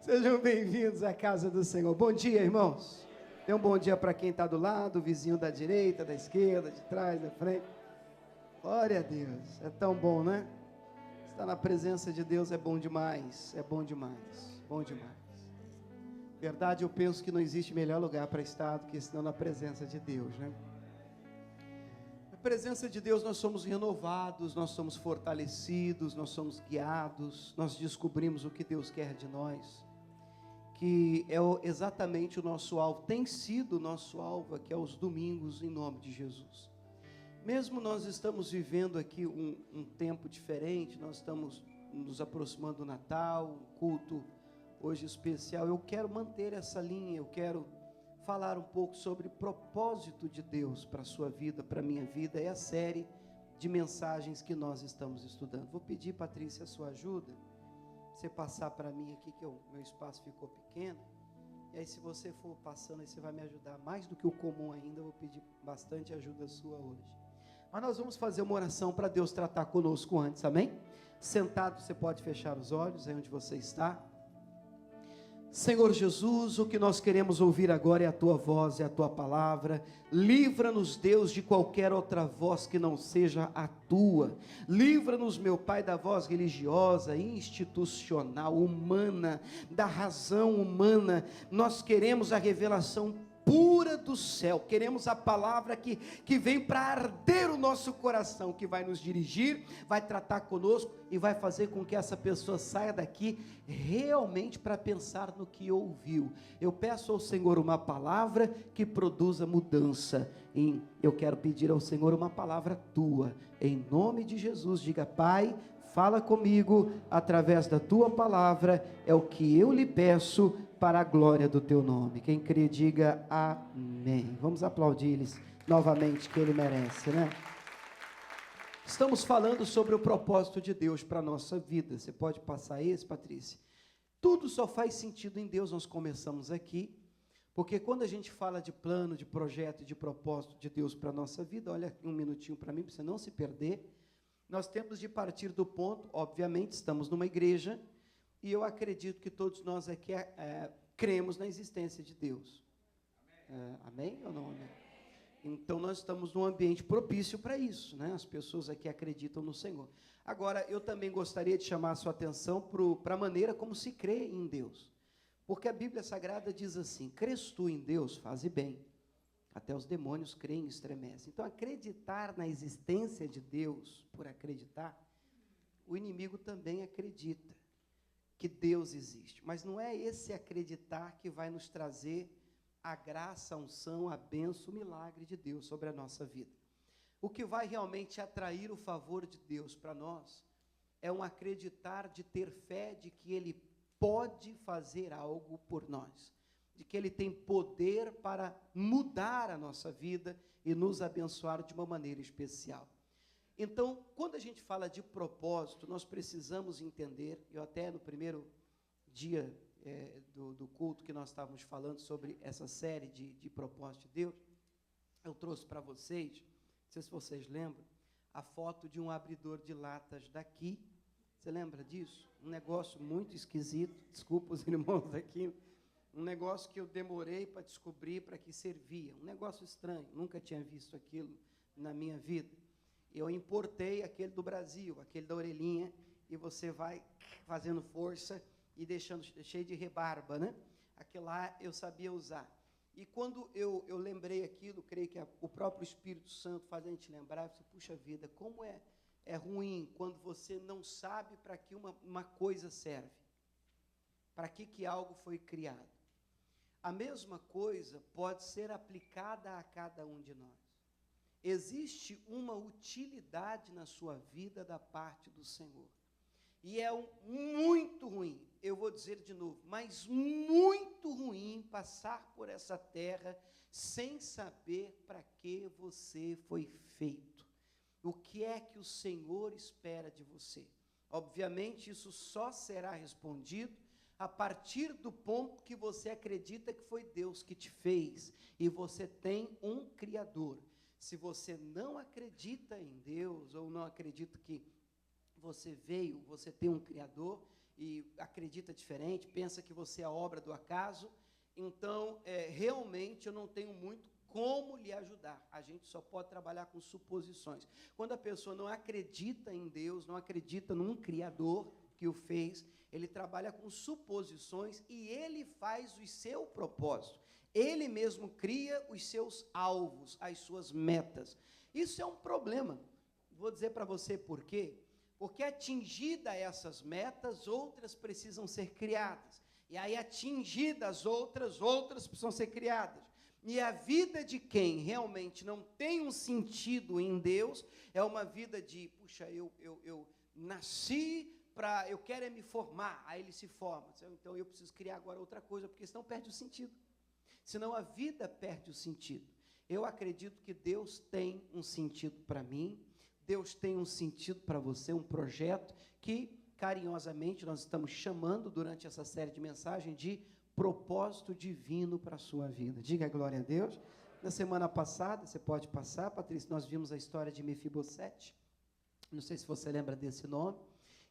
Sejam bem-vindos à casa do Senhor. Bom dia, irmãos. Dê um bom dia para quem está do lado, o vizinho da direita, da esquerda, de trás, da frente. Glória a Deus. É tão bom, né? Estar na presença de Deus é bom demais. É bom demais. Bom demais. Verdade, eu penso que não existe melhor lugar para estar do que senão na presença de Deus, né? Na presença de Deus nós somos renovados, nós somos fortalecidos, nós somos guiados, nós descobrimos o que Deus quer de nós. Que é exatamente o nosso alvo, tem sido o nosso alvo aqui aos domingos, em nome de Jesus. Mesmo nós estamos vivendo aqui um tempo diferente, nós estamos nos aproximando do Natal, um culto hoje especial, eu quero manter essa linha, eu quero falar um pouco sobre o propósito de Deus para a sua vida, para a minha vida, é a série de mensagens que nós estamos estudando. Vou pedir, Patrícia, a sua ajuda. Você passar para mim aqui, que meu espaço ficou pequeno, e aí se você for passando, aí você vai me ajudar mais do que o comum ainda, eu vou pedir bastante ajuda sua hoje. Mas nós vamos fazer uma oração para Deus tratar conosco antes, amém? Sentado, você pode fechar os olhos, aí onde você está. Senhor Jesus, o que nós queremos ouvir agora é a Tua voz, é a Tua palavra. Livra-nos, Deus, de qualquer outra voz que não seja a Tua. Livra-nos, meu Pai, da voz religiosa, institucional, humana, da razão humana. Nós queremos a revelação pura do céu, queremos a palavra que vem para arder o nosso coração, que vai nos dirigir, vai tratar conosco e vai fazer com que essa pessoa saia daqui realmente para pensar no que ouviu. Eu peço ao Senhor uma palavra que produza mudança, e eu quero pedir ao Senhor uma palavra Tua, em nome de Jesus. Diga: Pai, fala comigo através da Tua palavra, é o que eu lhe peço, para a glória do Teu nome. Quem crê, diga amém. Vamos aplaudir-lhes novamente, que Ele merece, né? Estamos falando sobre o propósito de Deus para a nossa vida. Você pode passar esse, Patrícia? Tudo só faz sentido em Deus. Nós começamos aqui, porque quando a gente fala de plano, de projeto e de propósito de Deus para a nossa vida, olha aqui um minutinho para mim, para você não se perder. Nós temos de partir do ponto, obviamente, estamos numa igreja, e eu acredito que todos nós aqui cremos na existência de Deus. Amém ou não? Amém? Então nós estamos num ambiente propício para isso, né? As pessoas aqui acreditam no Senhor. Agora, eu também gostaria de chamar a sua atenção para a maneira como se crê em Deus. Porque a Bíblia Sagrada diz assim: crês tu em Deus, faze bem. Até os demônios creem e estremecem. Então, acreditar na existência de Deus, por acreditar, o inimigo também acredita que Deus existe, mas não é esse acreditar que vai nos trazer a graça, a unção, a bênção, o milagre de Deus sobre a nossa vida. O que vai realmente atrair o favor de Deus para nós é um acreditar de ter fé de que Ele pode fazer algo por nós, de que Ele tem poder para mudar a nossa vida e nos abençoar de uma maneira especial. Então, quando a gente fala de propósito, nós precisamos entender, eu até no primeiro dia do culto que nós estávamos falando sobre essa série de propósito de Deus, eu trouxe para vocês, não sei se vocês lembram, a foto de um abridor de latas daqui. Você lembra disso? Um negócio muito esquisito, desculpa os irmãos aqui, um negócio que eu demorei para descobrir para que servia, um negócio estranho, nunca tinha visto aquilo na minha vida. Eu importei aquele do Brasil, aquele da orelhinha, e você vai fazendo força e deixando cheio de rebarba, né? Aquele lá eu sabia usar. E quando eu lembrei aquilo, creio que o próprio Espírito Santo faz a gente lembrar, eu disse, puxa vida, como é ruim quando você não sabe para que uma coisa serve, para que algo foi criado. A mesma coisa pode ser aplicada a cada um de nós. Existe uma utilidade na sua vida da parte do Senhor. E é muito ruim, eu vou dizer de novo, mas muito ruim passar por essa terra sem saber para que você foi feito. O que é que o Senhor espera de você? Obviamente, isso só será respondido a partir do ponto que você acredita que foi Deus que te fez e você tem um Criador. Se você não acredita em Deus, ou não acredita que você veio, você tem um Criador, e acredita diferente, pensa que você é a obra do acaso. Então, realmente eu não tenho muito como lhe ajudar. A gente só pode trabalhar com suposições. Quando a pessoa não acredita em Deus, não acredita num Criador que o fez, ele trabalha com suposições e ele faz o seu propósito. Ele mesmo cria os seus alvos, as suas metas. Isso é um problema. Vou dizer para você por quê. Porque atingidas essas metas, outras precisam ser criadas. E aí, atingidas outras precisam ser criadas. E a vida de quem realmente não tem um sentido em Deus, é uma vida de, puxa, eu nasci para, eu quero me formar, aí ele se forma. Então, eu preciso criar agora outra coisa, porque senão perde o sentido. Senão a vida perde o sentido. Eu acredito que Deus tem um sentido para mim, Deus tem um sentido para você, um projeto que, carinhosamente, nós estamos chamando durante essa série de mensagens de propósito divino para a sua vida. Diga glória a Deus. Na semana passada, você pode passar, Patrícia, nós vimos a história de Mefibosete. Não sei se você lembra desse nome.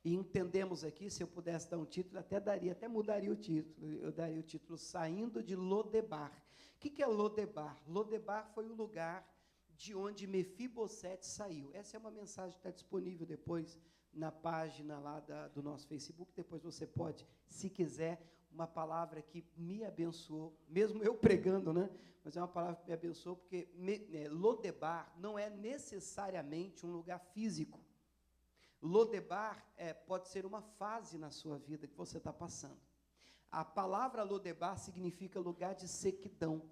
E entendemos aqui, se eu pudesse dar um título, até mudaria o título. Eu daria o título Saindo de Lodebar. O que é Lodebar? Lodebar foi o lugar de onde Mefibosete saiu. Essa é uma mensagem que está disponível depois na página lá do nosso Facebook. Depois você pode, se quiser, uma palavra que me abençoou, mesmo eu pregando, né? Mas é uma palavra que me abençoou, porque Lodebar não é necessariamente um lugar físico. Lodebar pode ser uma fase na sua vida que você está passando. A palavra Lodebar significa lugar de sequidão.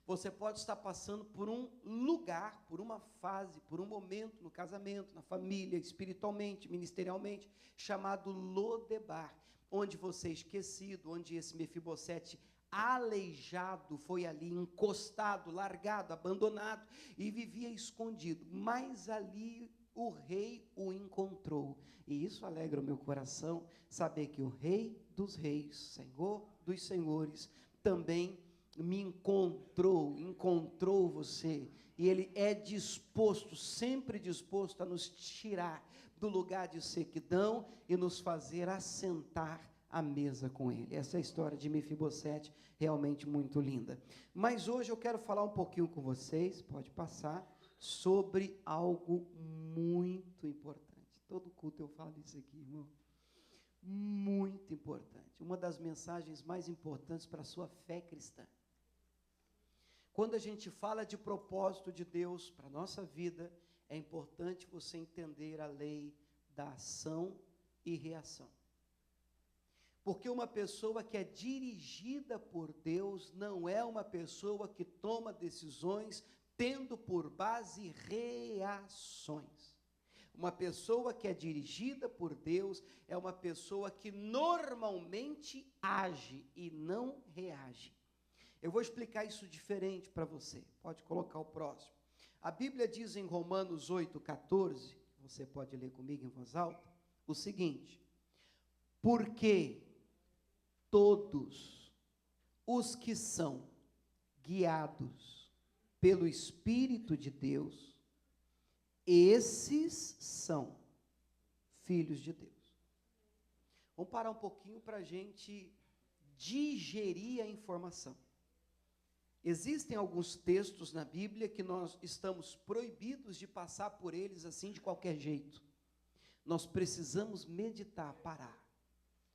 Você pode estar passando por um lugar, por uma fase, por um momento no casamento, na família, espiritualmente, ministerialmente, chamado Lodebar, onde você é esquecido, onde esse Mefibosete aleijado foi ali, encostado, largado, abandonado e vivia escondido. Mas ali o rei o encontrou. E isso alegra o meu coração, saber que o Rei dos Reis, Senhor dos Senhores, também me encontrou você, e Ele é disposto, sempre disposto a nos tirar do lugar de sequidão e nos fazer assentar à mesa com Ele. Essa é a história de Mefibosete, realmente muito linda. Mas hoje eu quero falar um pouquinho com vocês, pode passar, sobre algo muito importante. Todo culto eu falo isso aqui, irmão. Muito importante. Uma das mensagens mais importantes para a sua fé cristã. Quando a gente fala de propósito de Deus para a nossa vida, é importante você entender a lei da ação e reação. Porque uma pessoa que é dirigida por Deus não é uma pessoa que toma decisões tendo por base reações. Uma pessoa que é dirigida por Deus é uma pessoa que normalmente age e não reage. Eu vou explicar isso diferente para você. Pode colocar o próximo. A Bíblia diz em Romanos 8,14, você pode ler comigo em voz alta, o seguinte: porque todos os que são guiados pelo Espírito de Deus, esses são filhos de Deus. Vamos parar um pouquinho para a gente digerir a informação. Existem alguns textos na Bíblia que nós estamos proibidos de passar por eles assim de qualquer jeito. Nós precisamos meditar, parar.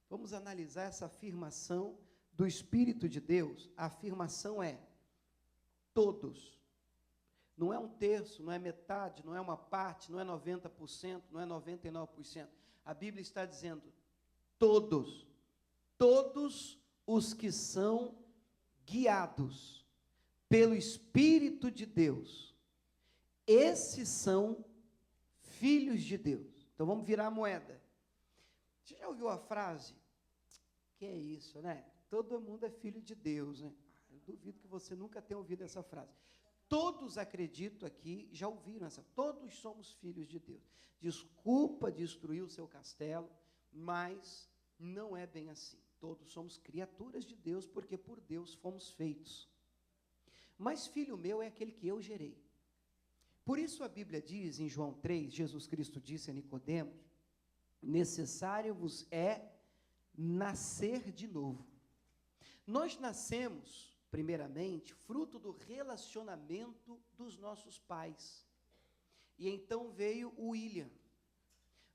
Vamos analisar essa afirmação do Espírito de Deus. A afirmação é todos. Não é um terço, não é metade, não é uma parte, não é 90%, não é 99%. A Bíblia está dizendo todos. Todos os que são guiados pelo Espírito de Deus, esses são filhos de Deus. Então vamos virar a moeda. Você já ouviu a frase? Que é isso, né? Todo mundo é filho de Deus, né? Eu duvido que você nunca tenha ouvido essa frase. Todos, acredito aqui, já ouviram essa. Todos somos filhos de Deus. Desculpa destruir o seu castelo, mas não é bem assim. Todos somos criaturas de Deus, porque por Deus fomos feitos. Mas filho meu é aquele que eu gerei. Por isso a Bíblia diz, em João 3, Jesus Cristo disse a Nicodemos: necessário vos é nascer de novo. Nós nascemos, primeiramente, fruto do relacionamento dos nossos pais. E então veio o William.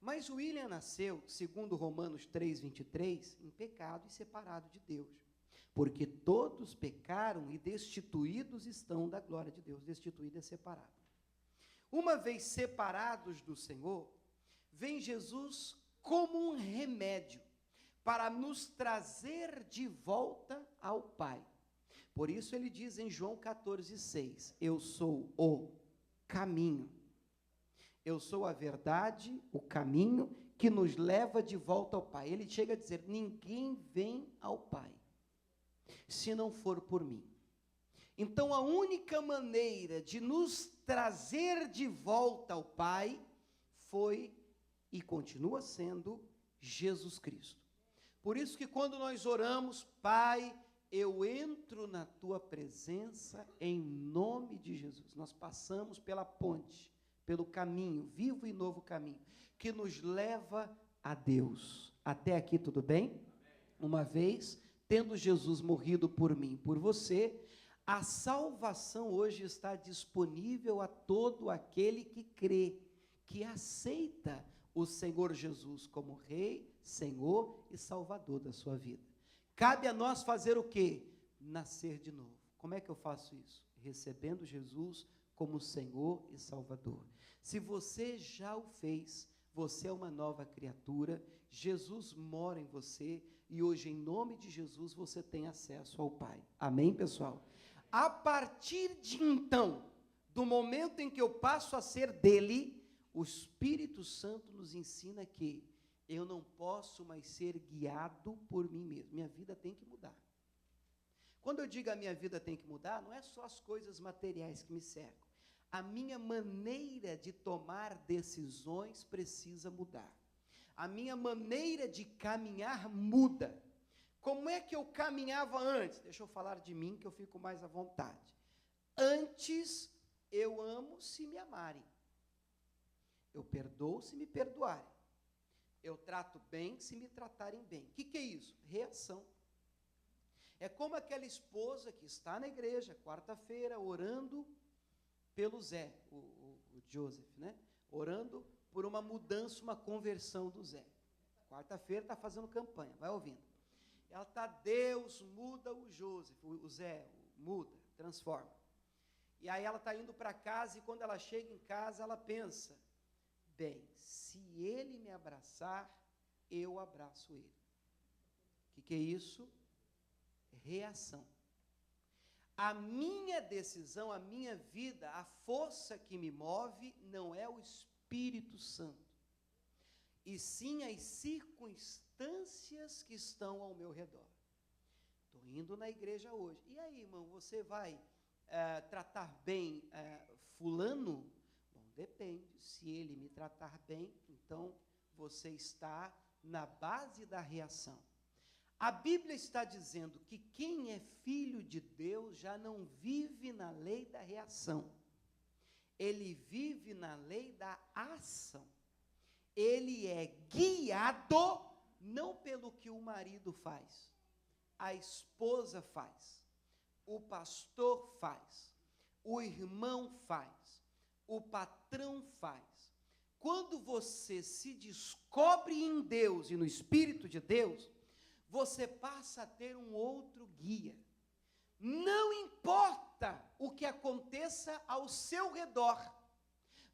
Mas o William nasceu, segundo Romanos 3:23, em pecado e separado de Deus. Porque todos pecaram e destituídos estão da glória de Deus. Destituído é separado. Uma vez separados do Senhor, vem Jesus como um remédio para nos trazer de volta ao Pai. Por isso ele diz em João 14:6, eu sou o caminho. Eu sou a verdade, o caminho que nos leva de volta ao Pai. Ele chega a dizer, ninguém vem ao Pai se não for por mim. Então a única maneira de nos trazer de volta ao Pai foi e continua sendo Jesus Cristo. Por isso que quando nós oramos, Pai, eu entro na tua presença em nome de Jesus. Nós passamos pela ponte, pelo caminho, vivo e novo caminho, que nos leva a Deus. Até aqui tudo bem? Uma vez, tendo Jesus morrido por mim, por você, a salvação hoje está disponível a todo aquele que crê, que aceita o Senhor Jesus como Rei, Senhor e Salvador da sua vida. Cabe a nós fazer o quê? Nascer de novo. Como é que eu faço isso? Recebendo Jesus como Senhor e Salvador. Se você já o fez, você é uma nova criatura, Jesus mora em você e hoje, em nome de Jesus, você tem acesso ao Pai. Amém, pessoal? A partir de então, do momento em que eu passo a ser dele, o Espírito Santo nos ensina que eu não posso mais ser guiado por mim mesmo. Minha vida tem que mudar. Quando eu digo a minha vida tem que mudar, não é só as coisas materiais que me cercam. A minha maneira de tomar decisões precisa mudar. A minha maneira de caminhar muda. Como é que eu caminhava antes? Deixa eu falar de mim, que eu fico mais à vontade. Antes, eu amo se me amarem. Eu perdoo se me perdoarem. Eu trato bem se me tratarem bem. O que é isso? Reação. É como aquela esposa que está na igreja, quarta-feira, orando pelo Zé, o Joseph, né? Orando por uma mudança, uma conversão do Zé. Quarta-feira está fazendo campanha, vai ouvindo. Ela está, Deus muda o Joseph, o Zé, muda, transforma. E aí ela está indo para casa e quando ela chega em casa, ela pensa, bem, se ele me abraçar, eu abraço ele. O que é isso? Reação. A minha decisão, a minha vida, a força que me move não é o Espírito Santo, e sim as circunstâncias que estão ao meu redor. Estou indo na igreja hoje. E aí, irmão, você vai tratar bem fulano? Bom, depende. Se ele me tratar bem, então você está na base da reação. A Bíblia está dizendo que quem é filho de Deus já não vive na lei da reação. Ele vive na lei da ação. Ele é guiado não pelo que o marido faz, a esposa faz, o pastor faz, o irmão faz, o patrão faz. Quando você se descobre em Deus e no Espírito de Deus, você passa a ter um outro guia. Não importa o que aconteça ao seu redor,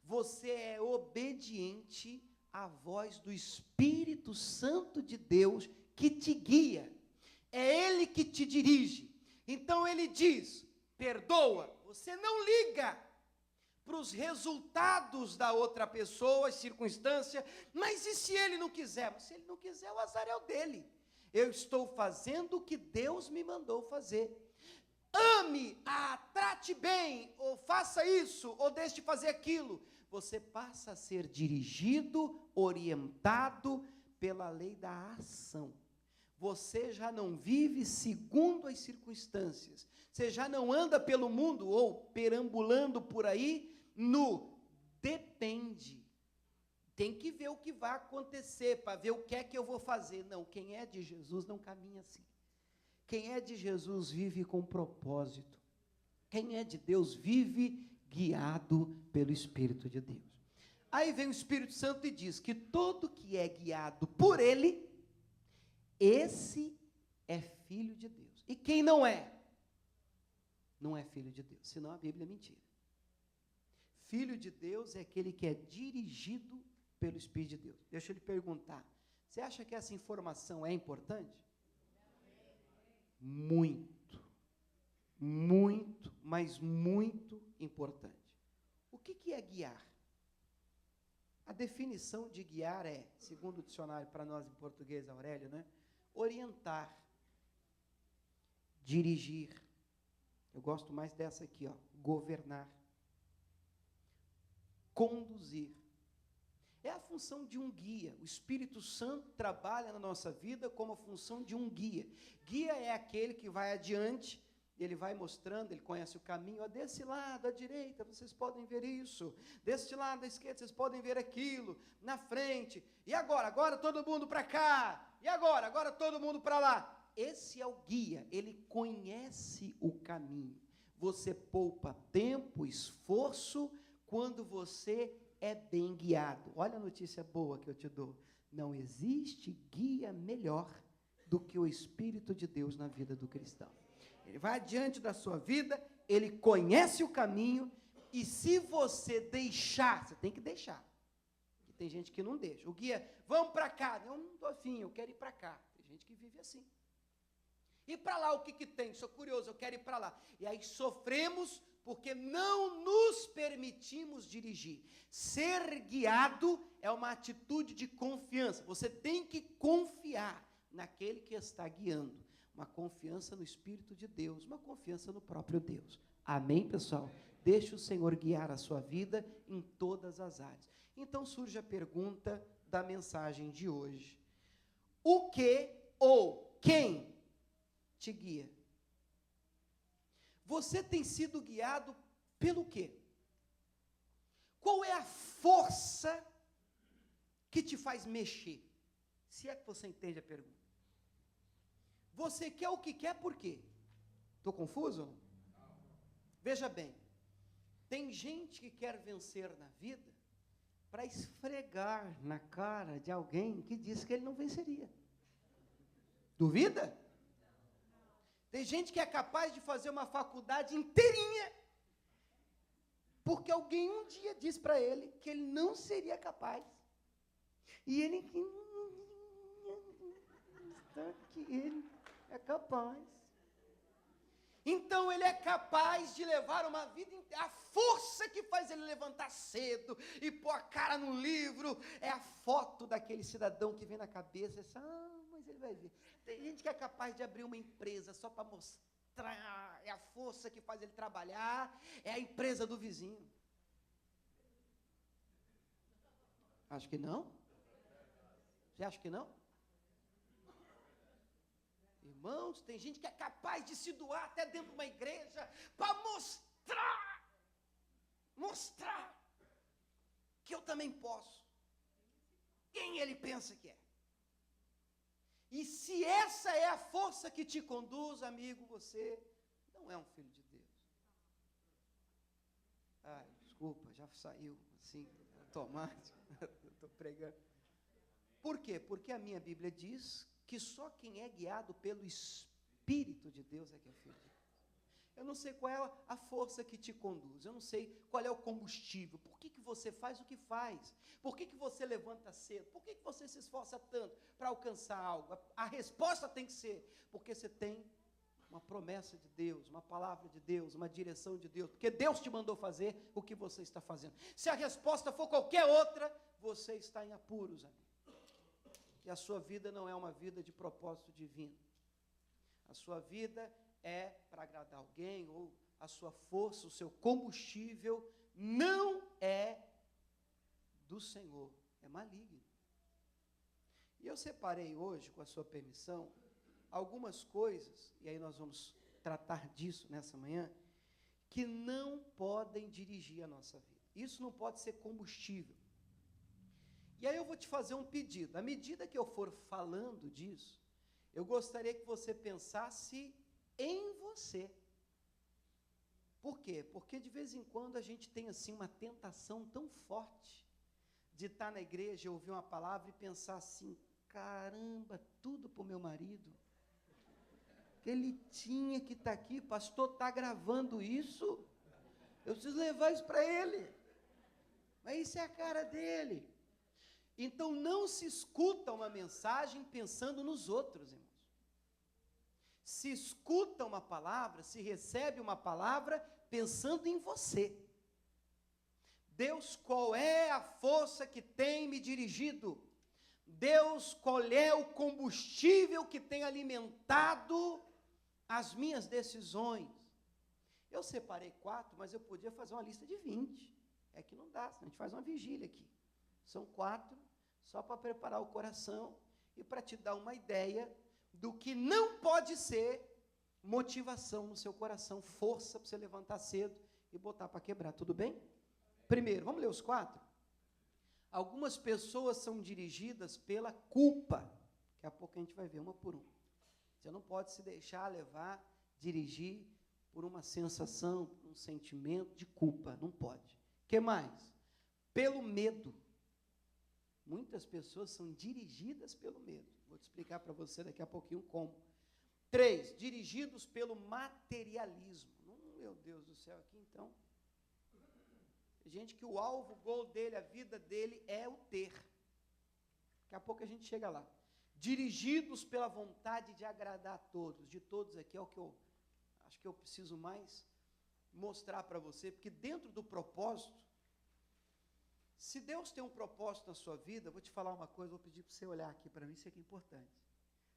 você é obediente à voz do Espírito Santo de Deus que te guia. É Ele que te dirige. Então Ele diz, perdoa. Você não liga para os resultados da outra pessoa, as circunstâncias, mas e se ele não quiser? Se ele não quiser, o azar é o dele. Eu estou fazendo o que Deus me mandou fazer. Ame, trate bem, ou faça isso, ou deixe de fazer aquilo. Você passa a ser dirigido, orientado pela lei da ação. Você já não vive segundo as circunstâncias. Você já não anda pelo mundo ou perambulando por aí no depende. tem que ver o que vai acontecer, para ver o que é que eu vou fazer. Não, quem é de Jesus não caminha assim. Quem é de Jesus vive com propósito. Quem é de Deus vive guiado pelo Espírito de Deus. Aí vem o Espírito Santo e diz que todo que é guiado por Ele, esse é filho de Deus. E quem não é? Não é filho de Deus, senão a Bíblia é mentira. Filho de Deus é aquele que é dirigido pelo Espírito de Deus. Deixa eu lhe perguntar, você acha que essa informação é importante? Muito, muito, mas muito importante. O que é guiar? A definição de guiar é, segundo o dicionário para nós em português, Aurélio, né? Orientar, dirigir. Eu gosto mais dessa aqui, ó, governar, conduzir. É a função de um guia. O Espírito Santo trabalha na nossa vida como a função de um guia. Guia é aquele que vai adiante, ele vai mostrando, ele conhece o caminho. Ó, desse lado, à direita, vocês podem ver isso. Deste lado, à esquerda, vocês podem ver aquilo. Na frente. E agora? Agora todo mundo para cá. E agora? Agora todo mundo para lá. Esse é o guia, ele conhece o caminho. Você poupa tempo, esforço, quando você é bem guiado. Olha a notícia boa que eu te dou. Não existe guia melhor do que o Espírito de Deus na vida do cristão. Ele vai adiante da sua vida, ele conhece o caminho, e se você deixar, você tem que deixar. Porque tem gente que não deixa. O guia, vamos para cá. Eu não estou afim, eu quero ir para cá. Tem gente que vive assim. E para lá, o que tem? Sou curioso, eu quero ir para lá. E aí sofremos porque não nos permitimos dirigir. Ser guiado é uma atitude de confiança. Você tem que confiar naquele que está guiando. Uma confiança no Espírito de Deus, uma confiança no próprio Deus. Amém, pessoal? Deixe o Senhor guiar a sua vida em todas as áreas. Então surge a pergunta da mensagem de hoje. O que ou quem te guia? Você tem sido guiado pelo quê? Qual é a força que te faz mexer? Se é que você entende a pergunta. Você quer o que quer por quê? Estou confuso? Não? Veja bem, tem gente que quer vencer na vida para esfregar na cara de alguém que disse que ele não venceria. Duvida? Tem gente que é capaz de fazer uma faculdade inteirinha, porque alguém um dia disse para ele que ele não seria capaz. E ele está que ele é capaz. Então ele é capaz de levar uma vida inteira. A força que faz ele levantar cedo e pôr a cara no livro é a foto daquele cidadão que vem na cabeça e diz, mas ele vai ver. Tem gente que é capaz de abrir uma empresa só para mostrar, é a força que faz ele trabalhar, é a empresa do vizinho. Acho que não. Você acha que não? Irmãos, tem gente que é capaz de se doar até dentro de uma igreja para mostrar que eu também posso. Quem ele pensa que é? E se essa é a força que te conduz, amigo, você não é um filho de Deus. Ai, desculpa, já saiu assim, automático, estou pregando. Por quê? Porque a minha Bíblia diz que só quem é guiado pelo Espírito de Deus é que é filho de Deus. Eu não sei qual é a força que te conduz, eu não sei qual é o combustível, por que você faz o que faz, por que você levanta cedo, por que você se esforça tanto para alcançar algo. A resposta tem que ser, porque você tem uma promessa de Deus, uma palavra de Deus, uma direção de Deus, porque Deus te mandou fazer o que você está fazendo. Se a resposta for qualquer outra, você está em apuros, amigo. E a sua vida não é uma vida de propósito divino. A sua vida é para agradar alguém, ou a sua força, o seu combustível não é do Senhor, é maligno. E eu separei hoje, com a sua permissão, algumas coisas, e aí nós vamos tratar disso nessa manhã, que não podem dirigir a nossa vida. Isso não pode ser combustível. E aí eu vou te fazer um pedido. À medida que eu for falando disso, eu gostaria que você pensasse em você. Por quê? Porque de vez em quando a gente tem assim uma tentação tão forte de estar na igreja, ouvir uma palavra e pensar assim, caramba, tudo para o meu marido. Que ele tinha que estar aqui, o pastor está gravando isso, eu preciso levar isso para ele. Mas isso é a cara dele. Então não se escuta uma mensagem pensando nos outros, irmãos. Se escuta uma palavra, se recebe uma palavra pensando em você. Deus, qual é a força que tem me dirigido? Deus, qual é o combustível que tem alimentado as minhas decisões? Eu separei 4, mas eu podia fazer uma lista de 20. É que não dá, senão a gente faz uma vigília aqui. São 4, só para preparar o coração e para te dar uma ideia do que não pode ser motivação no seu coração, força para você levantar cedo e botar para quebrar, tudo bem? Primeiro, vamos ler os 4? Algumas pessoas são dirigidas pela culpa. Daqui a pouco a gente vai ver uma por uma. Você não pode se deixar levar, dirigir por uma sensação, por um sentimento de culpa, não pode. O que mais? Pelo medo. Muitas pessoas são dirigidas pelo medo. Vou te explicar para você daqui a pouquinho como. 3, dirigidos pelo materialismo. Meu Deus do céu, aqui então. Gente que o alvo, o gol dele, a vida dele é o ter. Daqui a pouco a gente chega lá. Dirigidos pela vontade de agradar a todos. De todos aqui é o que eu acho que eu preciso mais mostrar para você, porque dentro do propósito, se Deus tem um propósito na sua vida, eu vou te falar uma coisa, vou pedir para você olhar aqui para mim, isso aqui é importante.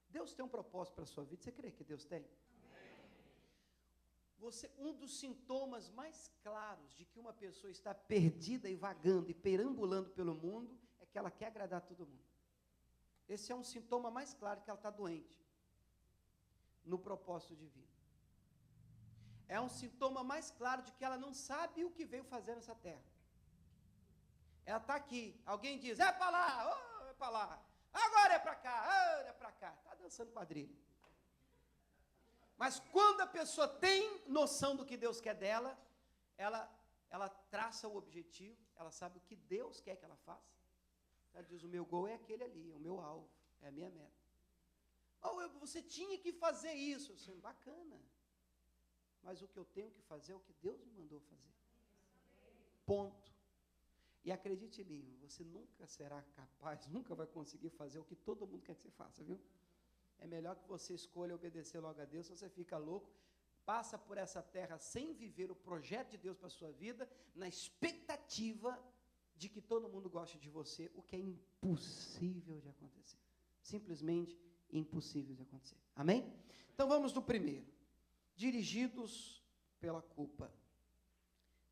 Deus tem um propósito para a sua vida, você crê que Deus tem? Um dos sintomas mais claros de que uma pessoa está perdida e vagando e perambulando pelo mundo é que ela quer agradar a todo mundo. Esse é um sintoma mais claro que ela está doente no propósito divino. É um sintoma mais claro de que ela não sabe o que veio fazer nessa terra. Ela está aqui, alguém diz, é para lá, oh, é para lá, agora é para cá, oh, é para cá, está dançando quadrilha. Mas quando a pessoa tem noção do que Deus quer dela, ela traça o objetivo, ela sabe o que Deus quer que ela faça. Ela diz, o meu gol é aquele ali, é o meu alvo, é a minha meta. Oh, você tinha que fazer isso. Eu sei, bacana. Mas o que eu tenho que fazer é o que Deus me mandou fazer. Ponto. E acredite em mim, você nunca será capaz, nunca vai conseguir fazer o que todo mundo quer que você faça, viu? É melhor que você escolha obedecer logo a Deus, você fica louco, passa por essa terra sem viver o projeto de Deus para a sua vida, na expectativa de que todo mundo goste de você, o que é impossível de acontecer. Simplesmente impossível de acontecer. Amém? Então vamos no primeiro. Dirigidos pela culpa.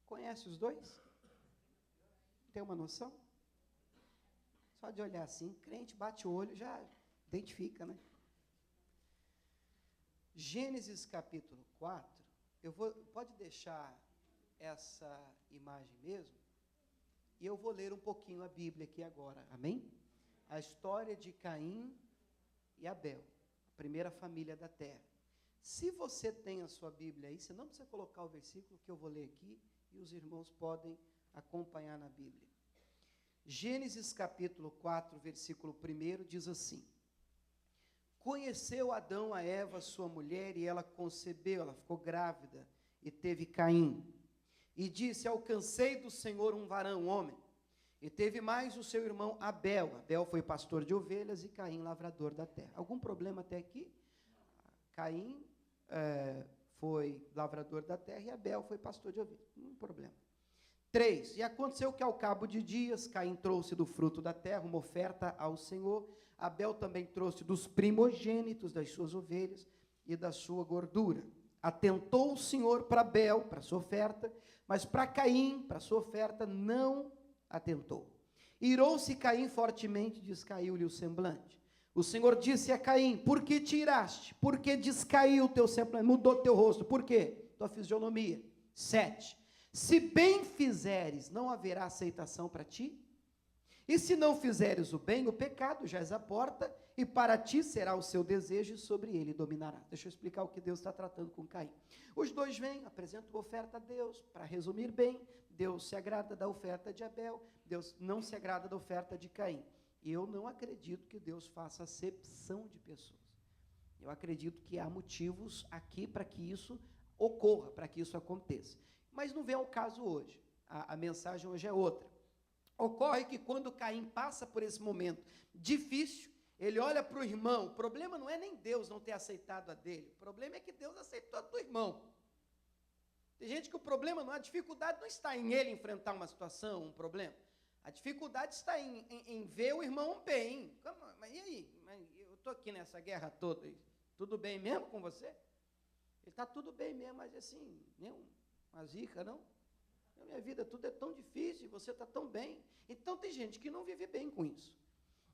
Conhece os dois? Tem uma noção? Só de olhar assim, crente bate o olho, já identifica, né? Gênesis capítulo 4, pode deixar essa imagem mesmo, e eu vou ler um pouquinho a Bíblia aqui agora, amém? A história de Caim e Abel, a primeira família da terra. Se você tem a sua Bíblia aí, você não precisa colocar o versículo que eu vou ler aqui, e os irmãos podem acompanhar na Bíblia. Gênesis capítulo 4, versículo 1, diz assim: conheceu Adão a Eva, sua mulher, e ela concebeu, ela ficou grávida, e teve Caim. E disse, alcancei do Senhor um varão, um homem. E teve mais o seu irmão Abel. Abel foi pastor de ovelhas e Caim lavrador da terra. Algum problema até aqui? Caim foi lavrador da terra e Abel foi pastor de ovelhas. Nenhum problema. 3, e aconteceu que ao cabo de dias, Caim trouxe do fruto da terra uma oferta ao Senhor, Abel também trouxe dos primogênitos das suas ovelhas e da sua gordura. Atentou o Senhor para Abel, para a sua oferta, mas para Caim, para a sua oferta, não atentou. Irou-se Caim fortemente, descaiu-lhe o semblante. O Senhor disse a Caim, por que te iraste? Por que descaiu o teu semblante? Mudou teu rosto, por quê? Tua fisionomia. 7, se bem fizeres, não haverá aceitação para ti? E se não fizeres o bem, o pecado jaz à porta, e para ti será o seu desejo, e sobre ele dominará. Deixa eu explicar o que Deus está tratando com Caim. Os dois vêm, apresentam uma oferta a Deus. Para resumir bem, Deus se agrada da oferta de Abel, Deus não se agrada da oferta de Caim. E eu não acredito que Deus faça acepção de pessoas. Eu acredito que há motivos aqui para que isso ocorra, para que isso aconteça. Mas não vem ao caso hoje. A mensagem hoje é outra. Ocorre que quando Caim passa por esse momento difícil, ele olha para o irmão. O problema não é nem Deus não ter aceitado a dele. O problema é que Deus aceitou a do irmão. Tem gente que o problema, a dificuldade não está em ele enfrentar uma situação, um problema. A dificuldade está em ver o irmão bem. Mas e aí? Eu estou aqui nessa guerra toda. Tudo bem mesmo com você? Ele está tudo bem mesmo, mas assim, nem uma zica, não? A minha vida, tudo é tão difícil, você está tão bem. Então, tem gente que não vive bem com isso.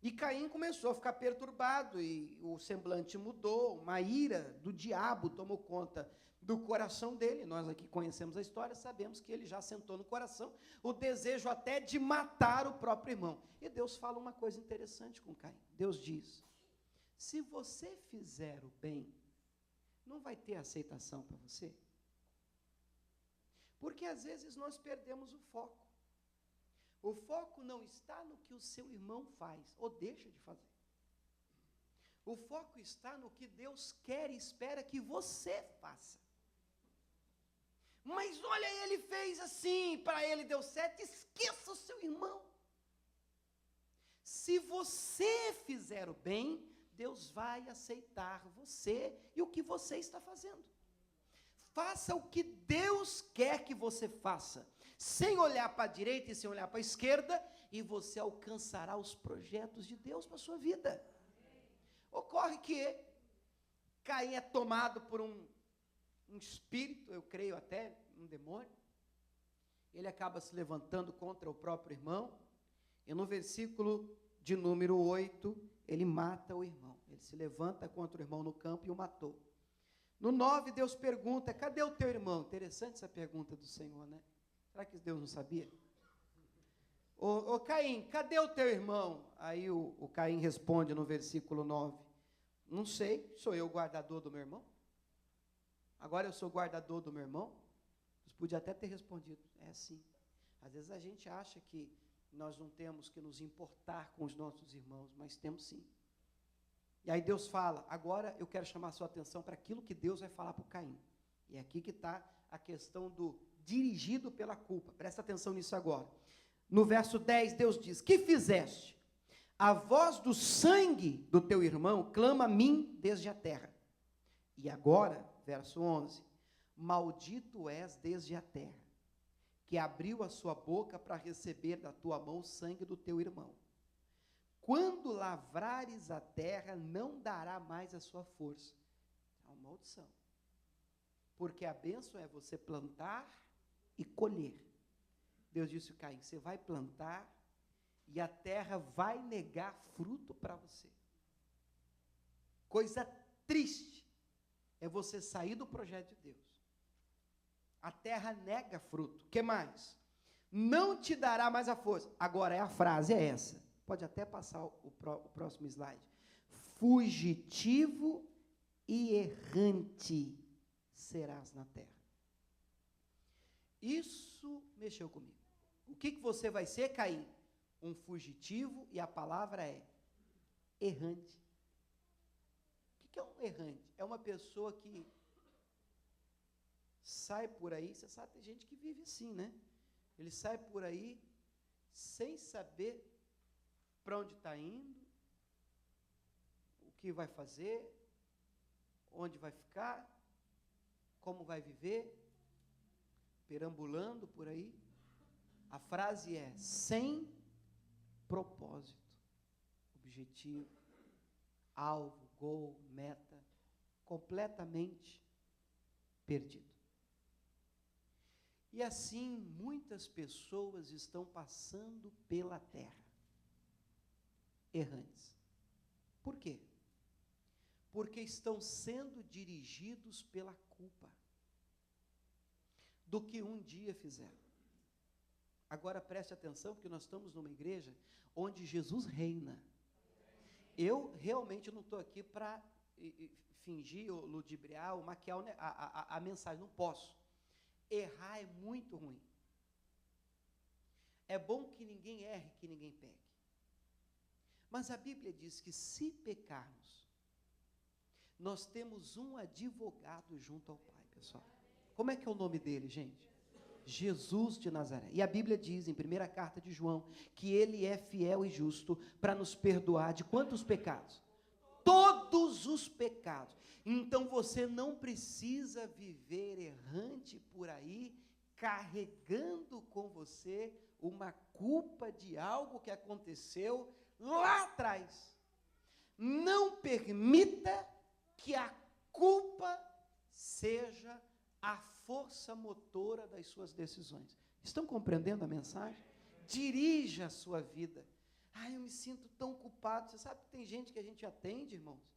E Caim começou a ficar perturbado, e o semblante mudou, uma ira do diabo tomou conta do coração dele. Nós aqui conhecemos a história, sabemos que ele já sentou no coração o desejo até de matar o próprio irmão. E Deus fala uma coisa interessante com Caim. Deus diz: se você fizer o bem, não vai ter aceitação para você. Porque às vezes nós perdemos o foco. O foco não está no que o seu irmão faz ou deixa de fazer. O foco está no que Deus quer e espera que você faça. Mas olha, ele fez assim, para ele deu certo, esqueça o seu irmão. Se você fizer o bem, Deus vai aceitar você e o que você está fazendo. Faça o que Deus quer que você faça, sem olhar para a direita e sem olhar para a esquerda, e você alcançará os projetos de Deus para a sua vida. Ocorre que Caim é tomado por um espírito, eu creio até, um demônio. Ele acaba se levantando contra o próprio irmão, e no versículo de número 8, ele mata o irmão. Ele se levanta contra o irmão no campo e o matou. No 9, Deus pergunta: cadê o teu irmão? Interessante essa pergunta do Senhor, né? Será que Deus não sabia? Ô Caim, cadê o teu irmão? Aí o Caim responde no versículo 9: não sei, sou eu o guardador do meu irmão? Agora eu sou guardador do meu irmão? Deus podia até ter respondido: é assim. Às vezes a gente acha que nós não temos que nos importar com os nossos irmãos, mas temos sim. E aí Deus fala: agora eu quero chamar a sua atenção para aquilo que Deus vai falar para o Caim. E é aqui que está a questão do dirigido pela culpa. Presta atenção nisso agora. No verso 10, Deus diz: que fizeste? A voz do sangue do teu irmão clama a mim desde a terra. E agora, verso 11, maldito és desde a terra, que abriu a sua boca para receber da tua mão o sangue do teu irmão. Quando lavrares a terra, não dará mais a sua força. É uma maldição. Porque a bênção é você plantar e colher. Deus disse a Caim: você vai plantar e a terra vai negar fruto para você. Coisa triste é você sair do projeto de Deus. A terra nega fruto. O que mais? Não te dará mais a força. Agora, a frase é essa. Pode até passar o próximo slide. Fugitivo e errante serás na terra. Isso mexeu comigo. O que você vai ser, Caim? Um fugitivo, e a palavra é errante. O que é um errante? É uma pessoa que sai por aí, você sabe, tem gente que vive assim, né? Ele sai por aí sem saber para onde está indo, o que vai fazer, onde vai ficar, como vai viver, perambulando por aí. A frase é sem propósito, objetivo, alvo, gol, meta, completamente perdido. E assim, muitas pessoas estão passando pela terra, errantes. Por quê? Porque estão sendo dirigidos pela culpa do que um dia fizeram. Agora preste atenção, porque nós estamos numa igreja onde Jesus reina. Eu realmente não estou aqui para fingir, ou ludibriar, ou maquiar a mensagem, não posso. Errar é muito ruim. É bom que ninguém erre, que ninguém peque. Mas a Bíblia diz que se pecarmos, nós temos um advogado junto ao Pai, pessoal. Como é que é o nome dele, gente? Jesus de Nazaré. E a Bíblia diz, em primeira carta de João, que ele é fiel e justo para nos perdoar de quantos pecados? Todos os pecados. Então você não precisa viver errante por aí, carregando com você uma culpa de algo que aconteceu lá atrás. Não permita que a culpa seja a força motora das suas decisões. Estão compreendendo a mensagem? Dirija a sua vida. Eu me sinto tão culpado. Você sabe que tem gente que a gente atende, irmãos?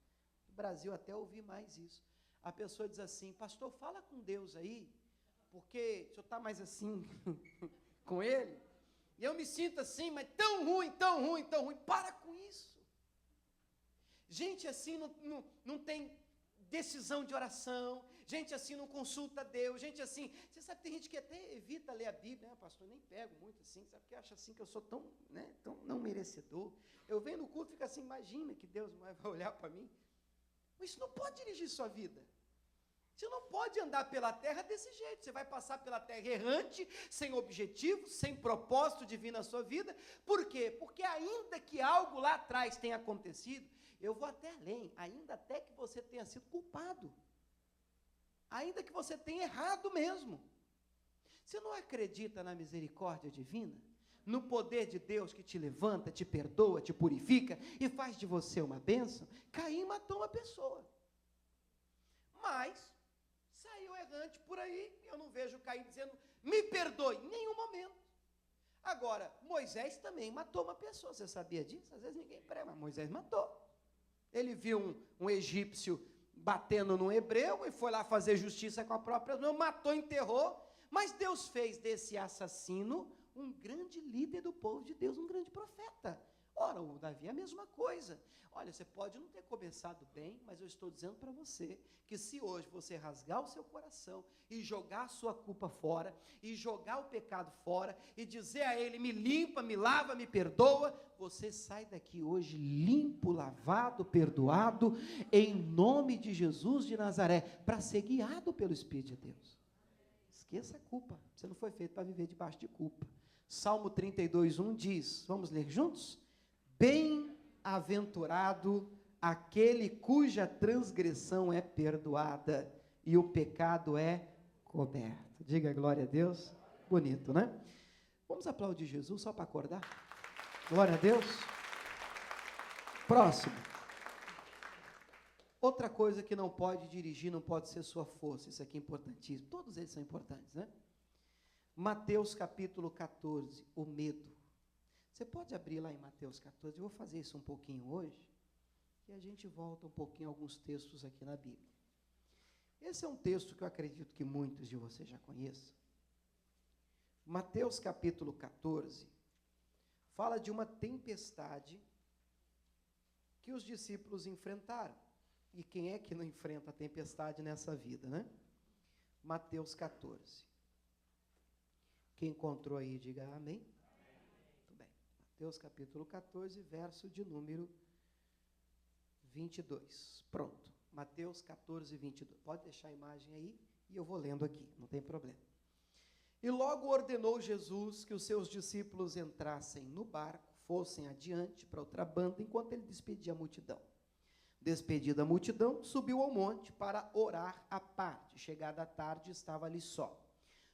No Brasil até ouvi mais isso. A pessoa diz assim, pastor, fala com Deus aí, porque o senhor está mais assim com ele. E eu me sinto assim, mas tão ruim, tão ruim, tão ruim. Para com isso. Gente assim não tem decisão de oração, gente assim não consulta Deus, gente assim, você sabe, tem gente que até evita ler a Bíblia, né, pastor, nem pego muito assim, sabe, porque acha assim que eu sou tão, né, tão não merecedor. Eu venho no culto e fico assim, imagina que Deus vai olhar para mim. Mas isso não pode dirigir sua vida. Você não pode andar pela terra desse jeito. Você vai passar pela terra errante, sem objetivo, sem propósito divino na sua vida. Por quê? Porque ainda que algo lá atrás tenha acontecido, eu vou até além, ainda até que você tenha sido culpado. Ainda que você tenha errado mesmo. Você não acredita na misericórdia divina? No poder de Deus que te levanta, te perdoa, te purifica e faz de você uma bênção? Caim matou uma pessoa. Mas saiu errante por aí, eu não vejo Caim dizendo, me perdoe, em nenhum momento. Agora, Moisés também matou uma pessoa, você sabia disso? Às vezes ninguém prega, mas Moisés matou. Ele viu um egípcio batendo num hebreu e foi lá fazer justiça com a própria mão, matou, enterrou, mas Deus fez desse assassino um grande líder do povo de Deus, um grande profeta. Ora, o Davi é a mesma coisa. Olha, você pode não ter começado bem, mas eu estou dizendo para você, que se hoje você rasgar o seu coração, e jogar a sua culpa fora, e jogar o pecado fora, e dizer a ele, me limpa, me lava, me perdoa, você sai daqui hoje limpo, lavado, perdoado, em nome de Jesus de Nazaré, para ser guiado pelo Espírito de Deus. Esqueça a culpa, você não foi feito para viver debaixo de culpa. Salmo 32:1 diz, vamos ler juntos? Bem-aventurado aquele cuja transgressão é perdoada e o pecado é coberto. Diga glória a Deus. Bonito, né? Vamos aplaudir Jesus só para acordar? Glória a Deus. Próximo. Outra coisa que não pode dirigir, não pode ser sua força. Isso aqui é importantíssimo. Todos eles são importantes, né? Mateus capítulo 14, o medo. Você pode abrir lá em Mateus 14, eu vou fazer isso um pouquinho hoje, e a gente volta um pouquinho a alguns textos aqui na Bíblia. Esse é um texto que eu acredito que muitos de vocês já conheçam. Mateus capítulo 14, fala de uma tempestade que os discípulos enfrentaram. E quem é que não enfrenta a tempestade nessa vida, né? Mateus 14. Quem encontrou aí, diga amém. Muito bem. Mateus capítulo 14, verso de número 22. Pronto. Mateus 14, 22. Pode deixar a imagem aí e eu vou lendo aqui, não tem problema. E logo ordenou Jesus que os seus discípulos entrassem no barco, fossem adiante para outra banda, enquanto ele despedia a multidão. Despedida a multidão, subiu ao monte para orar à parte. Chegada a tarde, estava ali só.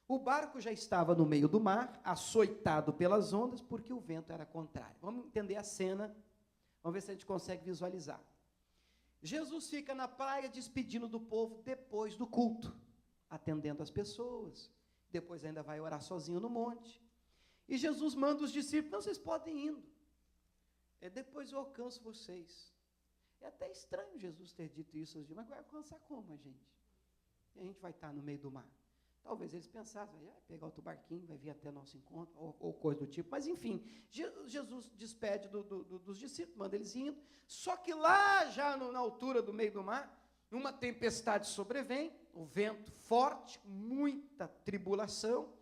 O barco já estava no meio do mar, açoitado pelas ondas, porque o vento era contrário. Vamos entender a cena, vamos ver se a gente consegue visualizar. Jesus fica na praia despedindo do povo depois do culto, atendendo as pessoas, depois ainda vai orar sozinho no monte. E Jesus manda os discípulos, não, vocês podem ir indo, depois eu alcanço vocês. É até estranho Jesus ter dito isso, mas vai alcançar como a gente? E a gente vai estar no meio do mar. Talvez eles pensassem, vai pegar outro barquinho, vai vir até nosso encontro, ou coisa do tipo. Mas, enfim, Jesus despede dos discípulos, manda eles indo. Só que lá, já na altura do meio do mar, uma tempestade sobrevém, o vento forte, muita tribulação,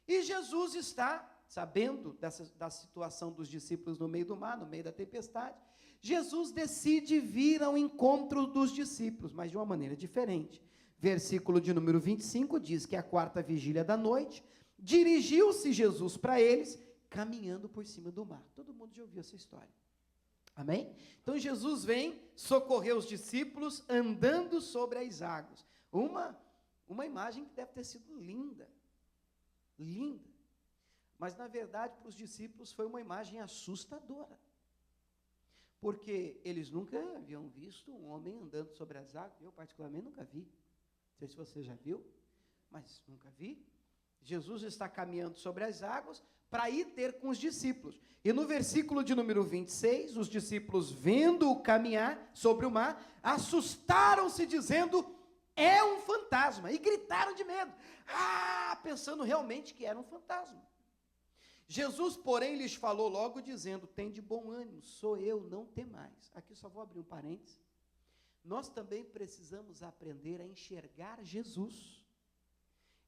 e Jesus está, sabendo da situação dos discípulos no meio do mar, no meio da tempestade, Jesus decide vir ao encontro dos discípulos, mas de uma maneira diferente. Versículo de número 25 diz que a quarta vigília da noite, dirigiu-se Jesus para eles, caminhando por cima do mar. Todo mundo já ouviu essa história. Amém? Então Jesus vem socorrer os discípulos andando sobre as águas. Uma imagem que deve ter sido linda. Linda. Mas na verdade para os discípulos foi uma imagem assustadora. Porque eles nunca haviam visto um homem andando sobre as águas. Eu particularmente nunca vi. Não sei se você já viu, mas nunca vi. Jesus está caminhando sobre as águas para ir ter com os discípulos. E no versículo de número 26, os discípulos, vendo-o caminhar sobre o mar, assustaram-se, dizendo, é um fantasma, e gritaram de medo, pensando realmente que era um fantasma. Jesus, porém, lhes falou logo, dizendo, tem de bom ânimo, sou eu, não temais. Aqui só vou abrir um parênteses. Nós também precisamos aprender a enxergar Jesus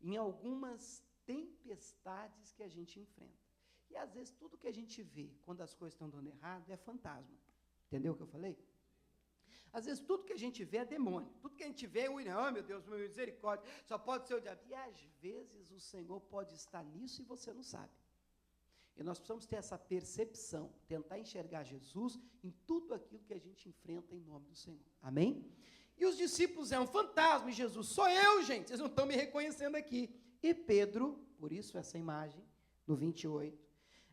em algumas tempestades que a gente enfrenta. E às vezes tudo que a gente vê, quando as coisas estão dando errado, é fantasma. Entendeu o que eu falei? Às vezes tudo que a gente vê é demônio. Tudo que a gente vê é, meu Deus, meu misericórdia, só pode ser o diabo. E às vezes o Senhor pode estar nisso e você não sabe. E nós precisamos ter essa percepção, tentar enxergar Jesus em tudo aquilo que a gente enfrenta em nome do Senhor. Amém? E os discípulos, é um fantasma, e Jesus, sou eu, gente, vocês não estão me reconhecendo aqui. E Pedro, por isso essa imagem, no 28,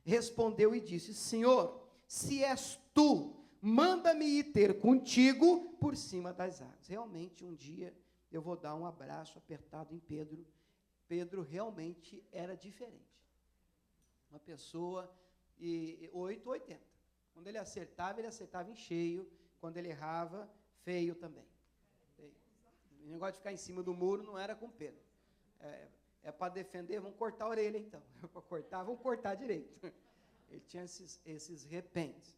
respondeu e disse, Senhor, se és tu, manda-me ir ter contigo por cima das águas. Realmente, um dia, eu vou dar um abraço apertado em Pedro. Pedro realmente era diferente. Uma pessoa, 880. Quando ele acertava em cheio. Quando ele errava, feio também. Feio. O negócio de ficar em cima do muro não era com Pedro. É para defender, vamos cortar a orelha então. É para cortar, vamos cortar direito. Ele tinha esses repentes.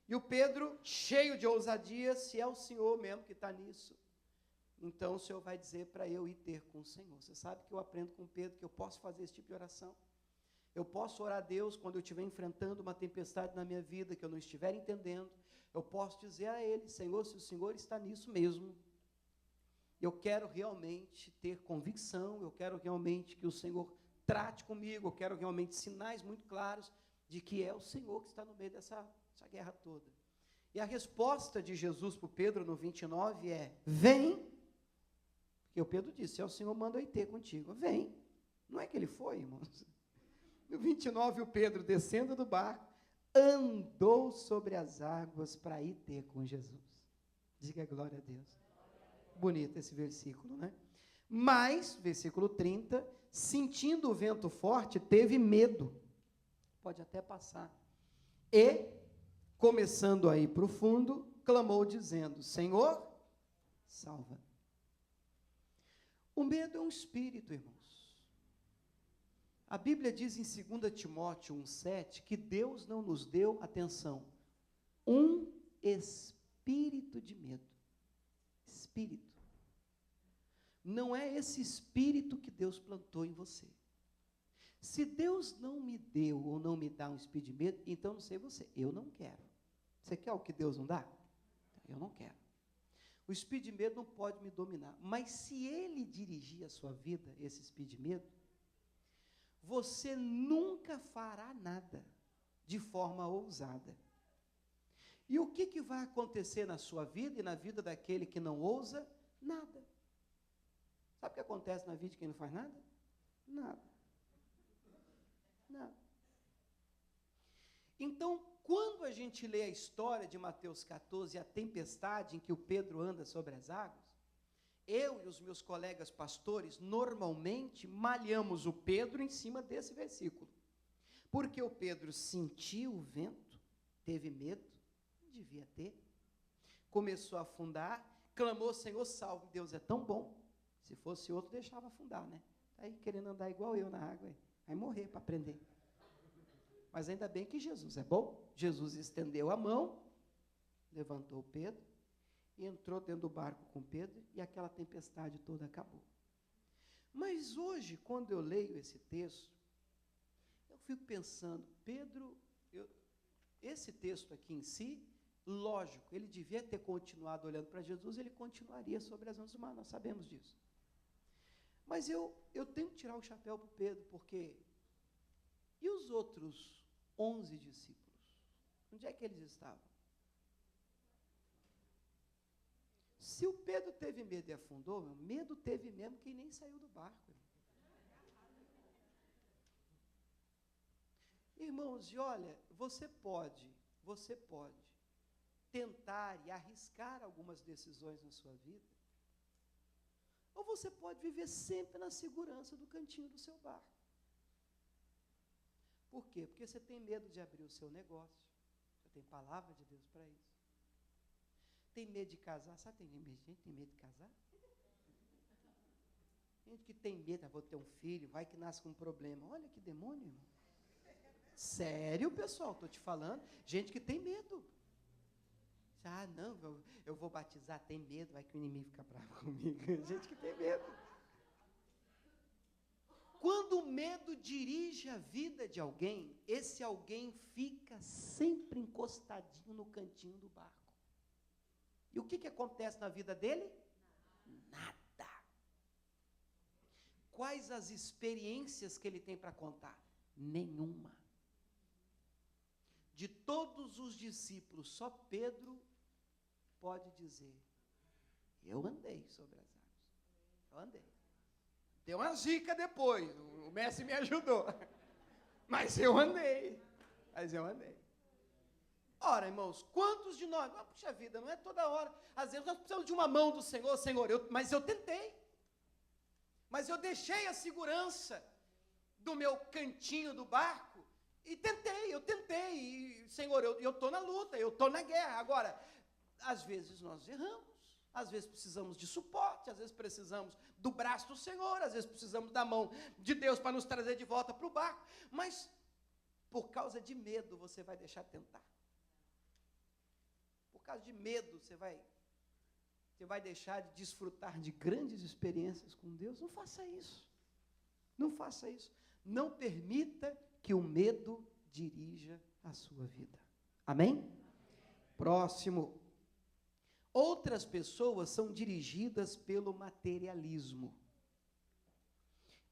E o Pedro, cheio de ousadia, se é o Senhor mesmo que está nisso, então o Senhor vai dizer para eu ir ter com o Senhor. Você sabe que eu aprendo com Pedro que eu posso fazer esse tipo de oração. Eu posso orar a Deus quando eu estiver enfrentando uma tempestade na minha vida, que eu não estiver entendendo. Eu posso dizer a Ele, Senhor, se o Senhor está nisso mesmo, eu quero realmente ter convicção, eu quero realmente que o Senhor trate comigo, eu quero realmente sinais muito claros de que é o Senhor que está no meio dessa guerra toda. E a resposta de Jesus para o Pedro no 29 é, vem, porque o Pedro disse, o Senhor manda eu ir ter contigo, vem. Não é que ele foi, irmãos? No 29, o Pedro, descendo do barco, andou sobre as águas para ir ter com Jesus. Diga glória a Deus. Bonito esse versículo, né? Mas, versículo 30, sentindo o vento forte, teve medo. Pode até passar. E, começando a ir para o fundo, clamou dizendo, Senhor, salva. O medo é um espírito, irmãos. A Bíblia diz em 2 Timóteo 1,7 que Deus não nos deu, atenção, um espírito de medo. Espírito. Não é esse espírito que Deus plantou em você. Se Deus não me deu ou não me dá um espírito de medo, então não sei você, eu não quero. Você quer o que Deus não dá? Eu não quero. O espírito de medo não pode me dominar. Mas se ele dirigir a sua vida, esse espírito de medo, você nunca fará nada de forma ousada. E o que vai acontecer na sua vida e na vida daquele que não ousa? Nada. Sabe o que acontece na vida de quem não faz nada? Nada. Nada. Então, quando a gente lê a história de Mateus 14, a tempestade em que o Pedro anda sobre as águas, eu e os meus colegas pastores, normalmente, malhamos o Pedro em cima desse versículo. Porque o Pedro sentiu o vento, teve medo, devia ter, começou a afundar, clamou, Senhor, salve, Deus é tão bom. Se fosse outro, deixava afundar, né? Está aí querendo andar igual eu na água. Vai morrer para aprender. Mas ainda bem que Jesus é bom. Jesus estendeu a mão, levantou Pedro, e entrou dentro do barco com Pedro, e aquela tempestade toda acabou. Mas hoje, quando eu leio esse texto, eu fico pensando, Pedro, esse texto aqui em si, lógico, ele devia ter continuado olhando para Jesus, ele continuaria sobre as ondas do mar, nós sabemos disso. Mas eu tenho que tirar o chapéu para o Pedro, porque, e os outros 11 discípulos? Onde é que eles estavam? Se o Pedro teve medo e afundou, medo teve mesmo quem nem saiu do barco. Irmãos, e olha, você pode tentar e arriscar algumas decisões na sua vida, ou você pode viver sempre na segurança do cantinho do seu barco. Por quê? Porque você tem medo de abrir o seu negócio, você tem palavra de Deus para isso. Tem medo de casar, sabe, gente tem medo de casar? Gente que tem medo, vou ter um filho, vai que nasce com um problema. Olha que demônio, irmão. Sério, pessoal, estou te falando. Gente que tem medo. Ah, não, eu vou batizar, tem medo, vai que o inimigo fica bravo comigo. Gente que tem medo. Quando o medo dirige a vida de alguém, esse alguém fica sempre encostadinho no cantinho do barco. E o que acontece na vida dele? Nada. Quais as experiências que ele tem para contar? Nenhuma. De todos os discípulos, só Pedro pode dizer, eu andei sobre as águas. Eu andei. Deu uma dica depois, o mestre me ajudou. Mas eu andei. Ora, irmãos, quantos de nós, puxa vida, não é toda hora, às vezes nós precisamos de uma mão do Senhor, mas eu tentei, mas eu deixei a segurança do meu cantinho do barco, e eu tentei, e Senhor, eu estou na luta, eu estou na guerra. Agora, às vezes nós erramos, às vezes precisamos de suporte, às vezes precisamos do braço do Senhor, às vezes precisamos da mão de Deus para nos trazer de volta para o barco, mas por causa de medo você vai deixar tentar. Por causa de medo, você vai deixar de desfrutar de grandes experiências com Deus. Não faça isso. Não faça isso. Não permita que o medo dirija a sua vida. Amém? Próximo. Outras pessoas são dirigidas pelo materialismo.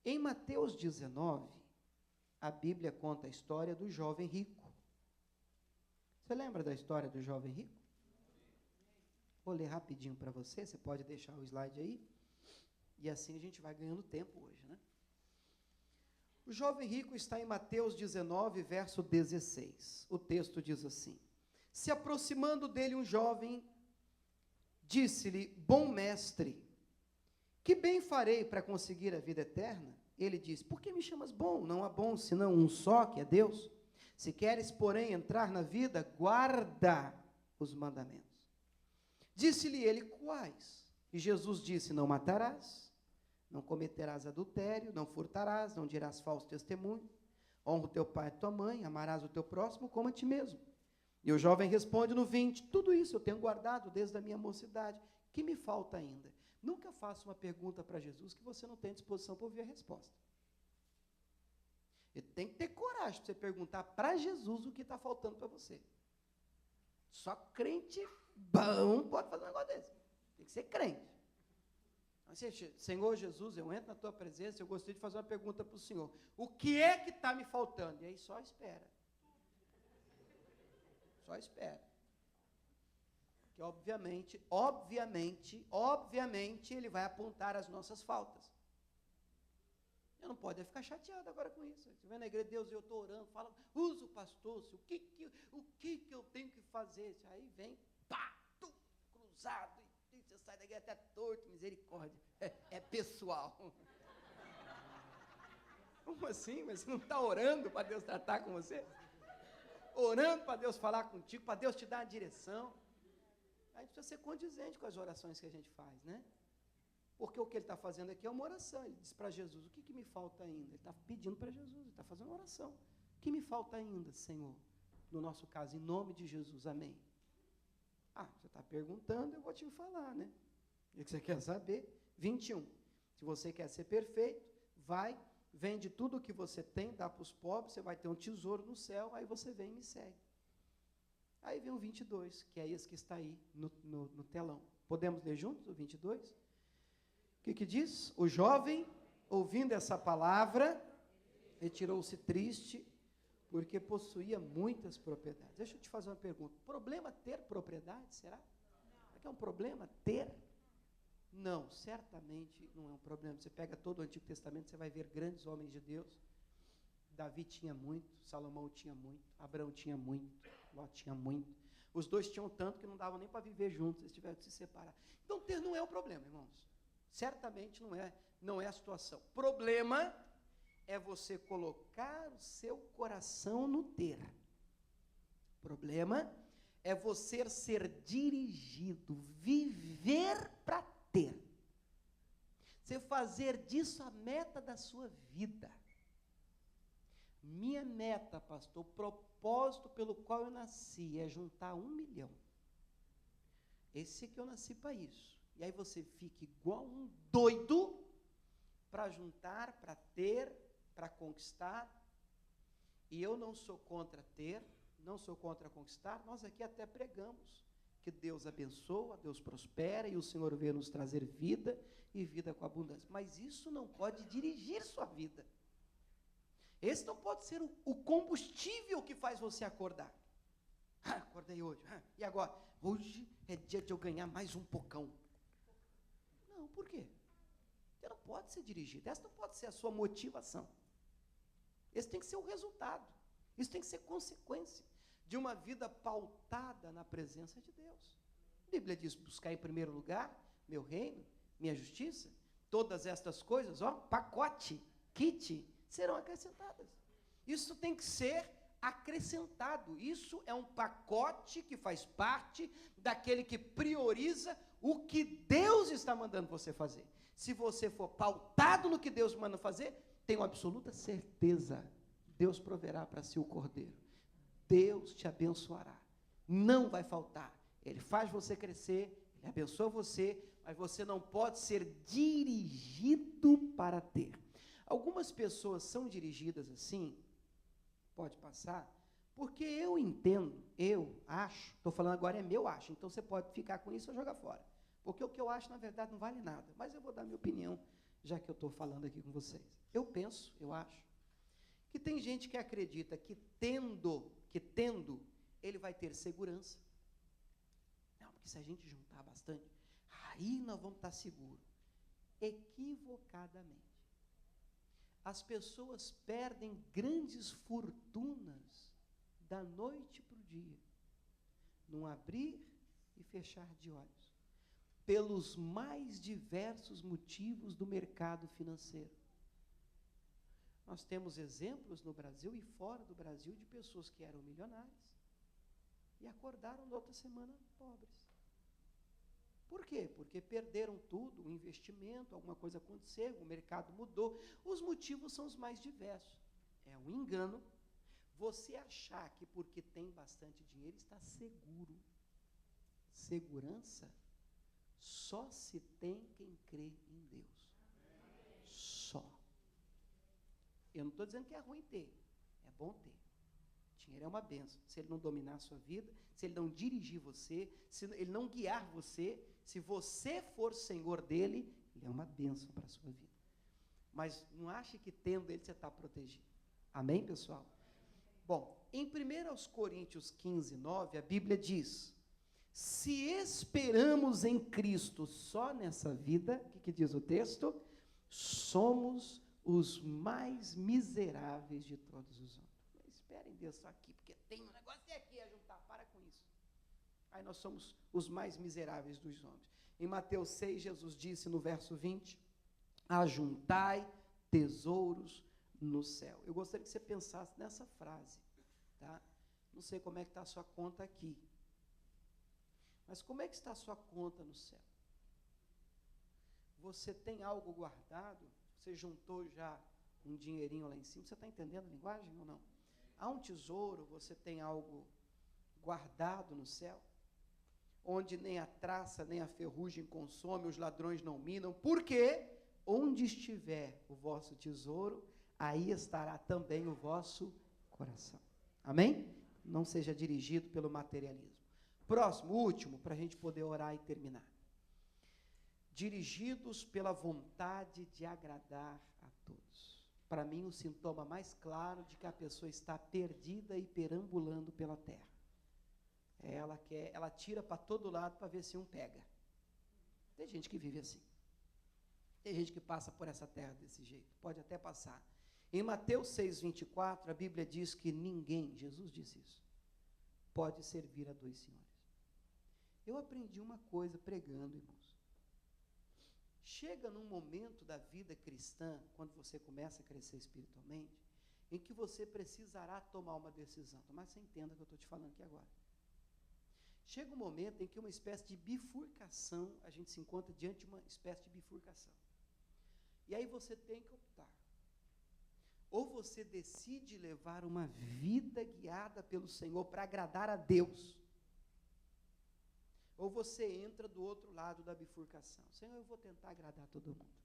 Em Mateus 19, a Bíblia conta a história do jovem rico. Você lembra da história do jovem rico? Vou ler rapidinho para você, você pode deixar o slide aí, e assim a gente vai ganhando tempo hoje, né? O jovem rico está em Mateus 19, verso 16. O texto diz assim: se aproximando dele um jovem, disse-lhe, bom mestre, que bem farei para conseguir a vida eterna? Ele disse, por que me chamas bom? Não há bom senão um só, que é Deus. Se queres, porém, entrar na vida, guarda os mandamentos. Disse-lhe ele, quais? E Jesus disse, não matarás, não cometerás adultério, não furtarás, não dirás falso testemunho, honra o teu pai e tua mãe, amarás o teu próximo como a ti mesmo. E o jovem responde no 20, tudo isso eu tenho guardado desde a minha mocidade, que me falta ainda? Nunca faça uma pergunta para Jesus que você não tem disposição para ouvir a resposta. Ele tem que ter coragem para você perguntar para Jesus o que está faltando para você. Só crente bom pode fazer um negócio desse. Tem que ser crente. Senhor Jesus, eu entro na tua presença, eu gostaria de fazer uma pergunta para o Senhor. O que é que está me faltando? E aí só espera. Só espera. Porque obviamente, ele vai apontar as nossas faltas. Eu não pode ficar chateado agora com isso. Você vem na igreja, Deus, eu estou orando, fala, usa o pastor, o que eu tenho que fazer? Aí vem, pá, cruzado, e você sai da igreja até torto, misericórdia. É pessoal. Como assim? Mas você não está orando para Deus tratar com você? Orando para Deus falar contigo, para Deus te dar a direção. A gente precisa ser condizente com as orações que a gente faz, né? Porque o que ele está fazendo aqui é uma oração. Ele diz para Jesus, o que me falta ainda? Ele está pedindo para Jesus, ele está fazendo uma oração. O que me falta ainda, Senhor? No nosso caso, em nome de Jesus, amém. Você está perguntando, eu vou te falar, né? O que você quer saber? 21. Se você quer ser perfeito, vai, vende tudo o que você tem, dá para os pobres, você vai ter um tesouro no céu, aí você vem e me segue. Aí vem o 22, que é esse que está aí no telão. Podemos ler juntos o 22? O que diz? O jovem, ouvindo essa palavra, retirou-se triste, porque possuía muitas propriedades. Deixa eu te fazer uma pergunta. Problema ter propriedade, será? Será que é um problema ter? Não, certamente não é um problema. Você pega todo o Antigo Testamento, você vai ver grandes homens de Deus. Davi tinha muito, Salomão tinha muito, Abraão tinha muito, Ló tinha muito. Os dois tinham tanto que não davam nem para viver juntos, eles tiveram que se separar. Então ter não é o problema, irmãos. Certamente não é a situação. Problema é você colocar o seu coração no ter. Problema é você ser dirigido, viver para ter. Você fazer disso a meta da sua vida. Minha meta, pastor, o propósito pelo qual eu nasci é juntar 1 milhão. Esse que eu nasci para isso. E aí você fica igual um doido para juntar, para ter, para conquistar. E eu não sou contra ter, não sou contra conquistar. Nós aqui até pregamos que Deus abençoa, Deus prospera e o Senhor veio nos trazer vida e vida com abundância. Mas isso não pode dirigir sua vida. Esse não pode ser o combustível que faz você acordar. Acordei hoje. E agora? Hoje é dia de eu ganhar mais um pocão. Não, por quê? Você não pode ser dirigido. Essa não pode ser a sua motivação. Esse tem que ser o resultado. Isso tem que ser consequência de uma vida pautada na presença de Deus. A Bíblia diz, buscar em primeiro lugar meu reino, minha justiça, todas estas coisas, pacote, kit, serão acrescentadas. Isso tem que ser acrescentado. Isso é um pacote que faz parte daquele que prioriza o que Deus está mandando você fazer. Se você for pautado no que Deus manda fazer, tenho absoluta certeza, Deus proverá para si o cordeiro. Deus te abençoará. Não vai faltar. Ele faz você crescer, Ele abençoa você, mas você não pode ser dirigido para ter. Algumas pessoas são dirigidas assim, pode passar, porque eu entendo, eu acho, estou falando agora é meu acho, então você pode ficar com isso ou jogar fora. Porque o que eu acho, na verdade, não vale nada. Mas eu vou dar minha opinião, já que eu estou falando aqui com vocês. Eu penso, eu acho, que tem gente que acredita que tendo, ele vai ter segurança. Não, porque se a gente juntar bastante, aí nós vamos estar seguros. Equivocadamente. As pessoas perdem grandes fortunas da noite para o dia, num abrir e fechar de olhos, pelos mais diversos motivos do mercado financeiro. Nós temos exemplos no Brasil e fora do Brasil de pessoas que eram milionárias e acordaram na outra semana pobres. Por quê? Porque perderam tudo, o investimento, alguma coisa aconteceu, o mercado mudou. Os motivos são os mais diversos. É um engano você achar que porque tem bastante dinheiro está seguro. Segurança só se tem quem crê em Deus. Só. Eu não estou dizendo que é ruim ter, é bom ter. Dinheiro é uma bênção. Se ele não dominar a sua vida, se ele não dirigir você, se ele não guiar você, se você for senhor dele, ele é uma bênção para a sua vida. Mas não ache que tendo ele você está protegido. Amém, pessoal? Bom, em 1 Coríntios 15, 9, a Bíblia diz, se esperamos em Cristo só nessa vida, o que diz o texto? Somos os mais miseráveis de todos os homens. Esperem Deus só aqui, porque tem um negócio aqui a juntar, para com isso. Aí nós somos os mais miseráveis dos homens. Em Mateus 6, Jesus disse no verso 20, ajuntai tesouros no céu. Eu gostaria que você pensasse nessa frase, tá? Não sei como é que está a sua conta aqui, mas como é que está a sua conta no céu? você tem algo guardado, você juntou já um dinheirinho lá em cima, você está entendendo a linguagem ou não? Há um tesouro, você tem algo guardado no céu, onde nem a traça, nem a ferrugem consome, os ladrões não minam, porque onde estiver o vosso tesouro, aí estará também o vosso coração. Amém? Não seja dirigido pelo materialismo. Próximo, último, para a gente poder orar e terminar. Dirigidos pela vontade de agradar a todos. Para mim, o sintoma mais claro de que a pessoa está perdida e perambulando pela terra. Ela tira para todo lado para ver se um pega. Tem gente que vive assim. Tem gente que passa por essa terra desse jeito. Pode até passar. Em Mateus 6,24, a Bíblia diz que ninguém, Jesus disse isso, pode servir a dois senhores. Eu aprendi uma coisa pregando, irmãos. Chega num momento da vida cristã, quando você começa a crescer espiritualmente, em que você precisará tomar uma decisão. Mas você entenda o que eu estou te falando aqui agora. Chega um momento em que uma espécie de bifurcação, a gente se encontra diante de uma espécie de bifurcação. E aí você tem que optar. Ou você decide levar uma vida guiada pelo Senhor para agradar a Deus. Ou você entra do outro lado da bifurcação. Senhor, eu vou tentar agradar todo mundo.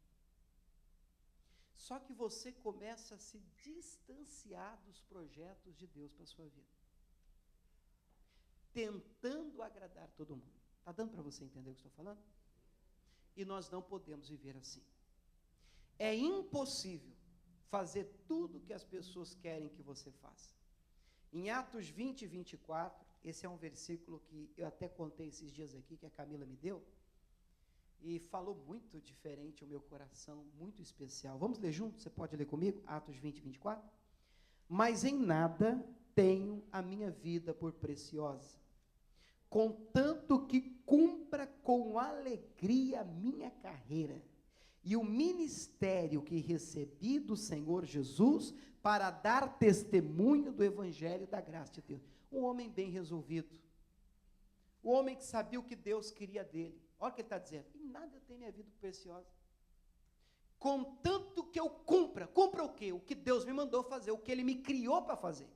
Só que você começa a se distanciar dos projetos de Deus para a sua vida. Tentando agradar todo mundo. Está dando para você entender o que eu estou falando? E nós não podemos viver assim. É impossível fazer tudo o que as pessoas querem que você faça. Em Atos 20 e 24, esse é um versículo que eu até contei esses dias aqui, que a Camila me deu, e falou muito diferente ao meu coração, muito especial. Vamos ler juntos? Você pode ler comigo? Atos 20 e 24? Mas em nada tenho a minha vida por preciosa, contanto que cumpra com alegria a minha carreira e o ministério que recebi do Senhor Jesus para dar testemunho do evangelho da graça de Deus. Um homem bem resolvido, um homem que sabia o que Deus queria dele. Olha o que ele está dizendo: em nada eu tenho minha vida preciosa, contanto que eu cumpra o quê? O que Deus me mandou fazer, o que Ele me criou para fazer.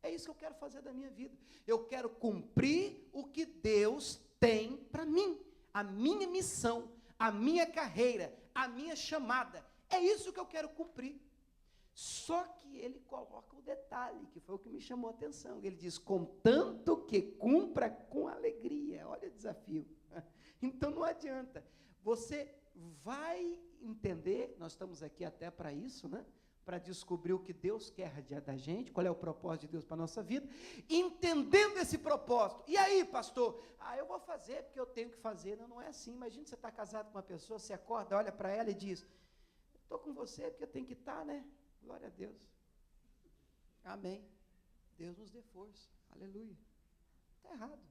É isso que eu quero fazer da minha vida. Eu quero cumprir o que Deus tem para mim, a minha missão, a minha carreira, a minha chamada. É isso que eu quero cumprir. Só que ele coloca o detalhe, que foi o que me chamou a atenção. Ele diz: contanto que cumpra com alegria. Olha o desafio. Então não adianta. Você vai entender, nós estamos aqui até para isso, né? Para descobrir o que Deus quer da gente, qual é o propósito de Deus para a nossa vida, entendendo esse propósito. E aí, pastor? Eu vou fazer porque eu tenho que fazer. Não, não é assim. Imagina você está casado com uma pessoa, você acorda, olha para ela e diz: estou com você porque eu tenho que estar, né? Glória a Deus. Amém. Deus nos dê força. Aleluia. Está errado.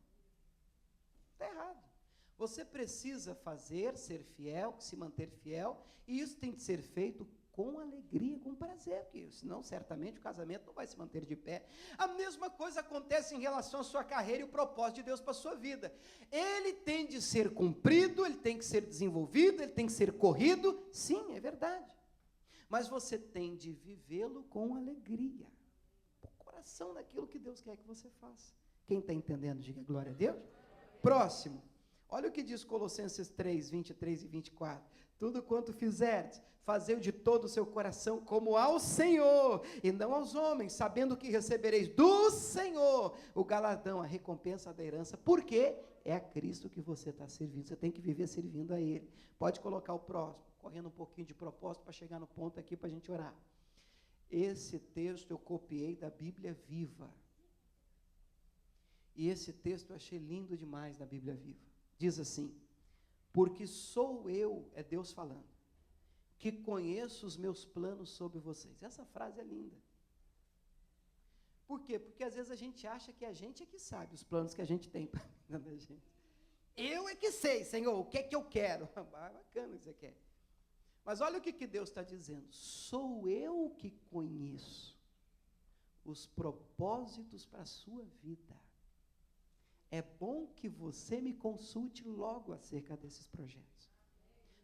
Está errado. Você precisa fazer, ser fiel, se manter fiel, e isso tem que ser feito com alegria, com prazer, porque senão certamente o casamento não vai se manter de pé. A mesma coisa acontece em relação à sua carreira e o propósito de Deus para a sua vida. Ele tem de ser cumprido, ele tem que ser desenvolvido, ele tem que ser corrido, sim, é verdade. Mas você tem de vivê-lo com alegria, com o coração naquilo que Deus quer que você faça. Quem está entendendo, diga glória a Deus. Próximo. Olha o que diz Colossenses 3, 23 e 24. Tudo quanto fizerdes, fazei-o de todo o seu coração, como ao Senhor, e não aos homens, sabendo que recebereis do Senhor o galardão, a recompensa da herança, porque é a Cristo que você está servindo. Você tem que viver servindo a Ele. Pode colocar o próximo, correndo um pouquinho de propósito, para chegar no ponto aqui, para a gente orar. Esse texto eu copiei da Bíblia Viva. E esse texto eu achei lindo demais na Bíblia Viva. Diz assim: porque sou eu, é Deus falando, que conheço os meus planos sobre vocês. Essa frase é linda. Por quê? Porque às vezes a gente acha que a gente é que sabe os planos que a gente tem para a vida da gente. Eu é que sei, Senhor, o que é que eu quero. Bacana o que você quer. Mas olha o que Deus está dizendo. Sou eu que conheço os propósitos para a sua vida. É bom que você me consulte logo acerca desses projetos.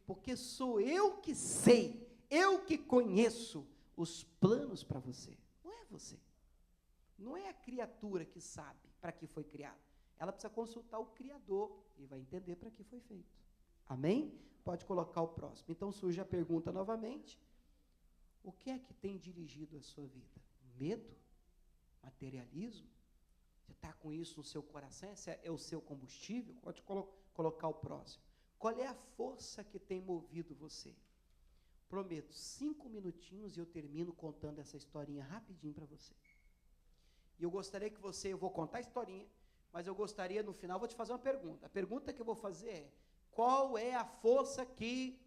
porque sou eu que sei, eu que conheço os planos para você. Não é você. Não é a criatura que sabe para que foi criada. Ela precisa consultar o Criador e vai entender para que foi feito. Amém? Pode colocar o próximo. Então surge a pergunta novamente: o que é que tem dirigido a sua vida? Medo? Materialismo? Você está com isso no seu coração? Esse é o seu combustível? Pode colocar o próximo. Qual é a força que tem movido você? Prometo, 5 minutinhos e eu termino contando essa historinha rapidinho para você. E eu gostaria que você, eu vou contar a historinha, mas eu gostaria, no final, vou te fazer uma pergunta. A pergunta que eu vou fazer é: qual é a força que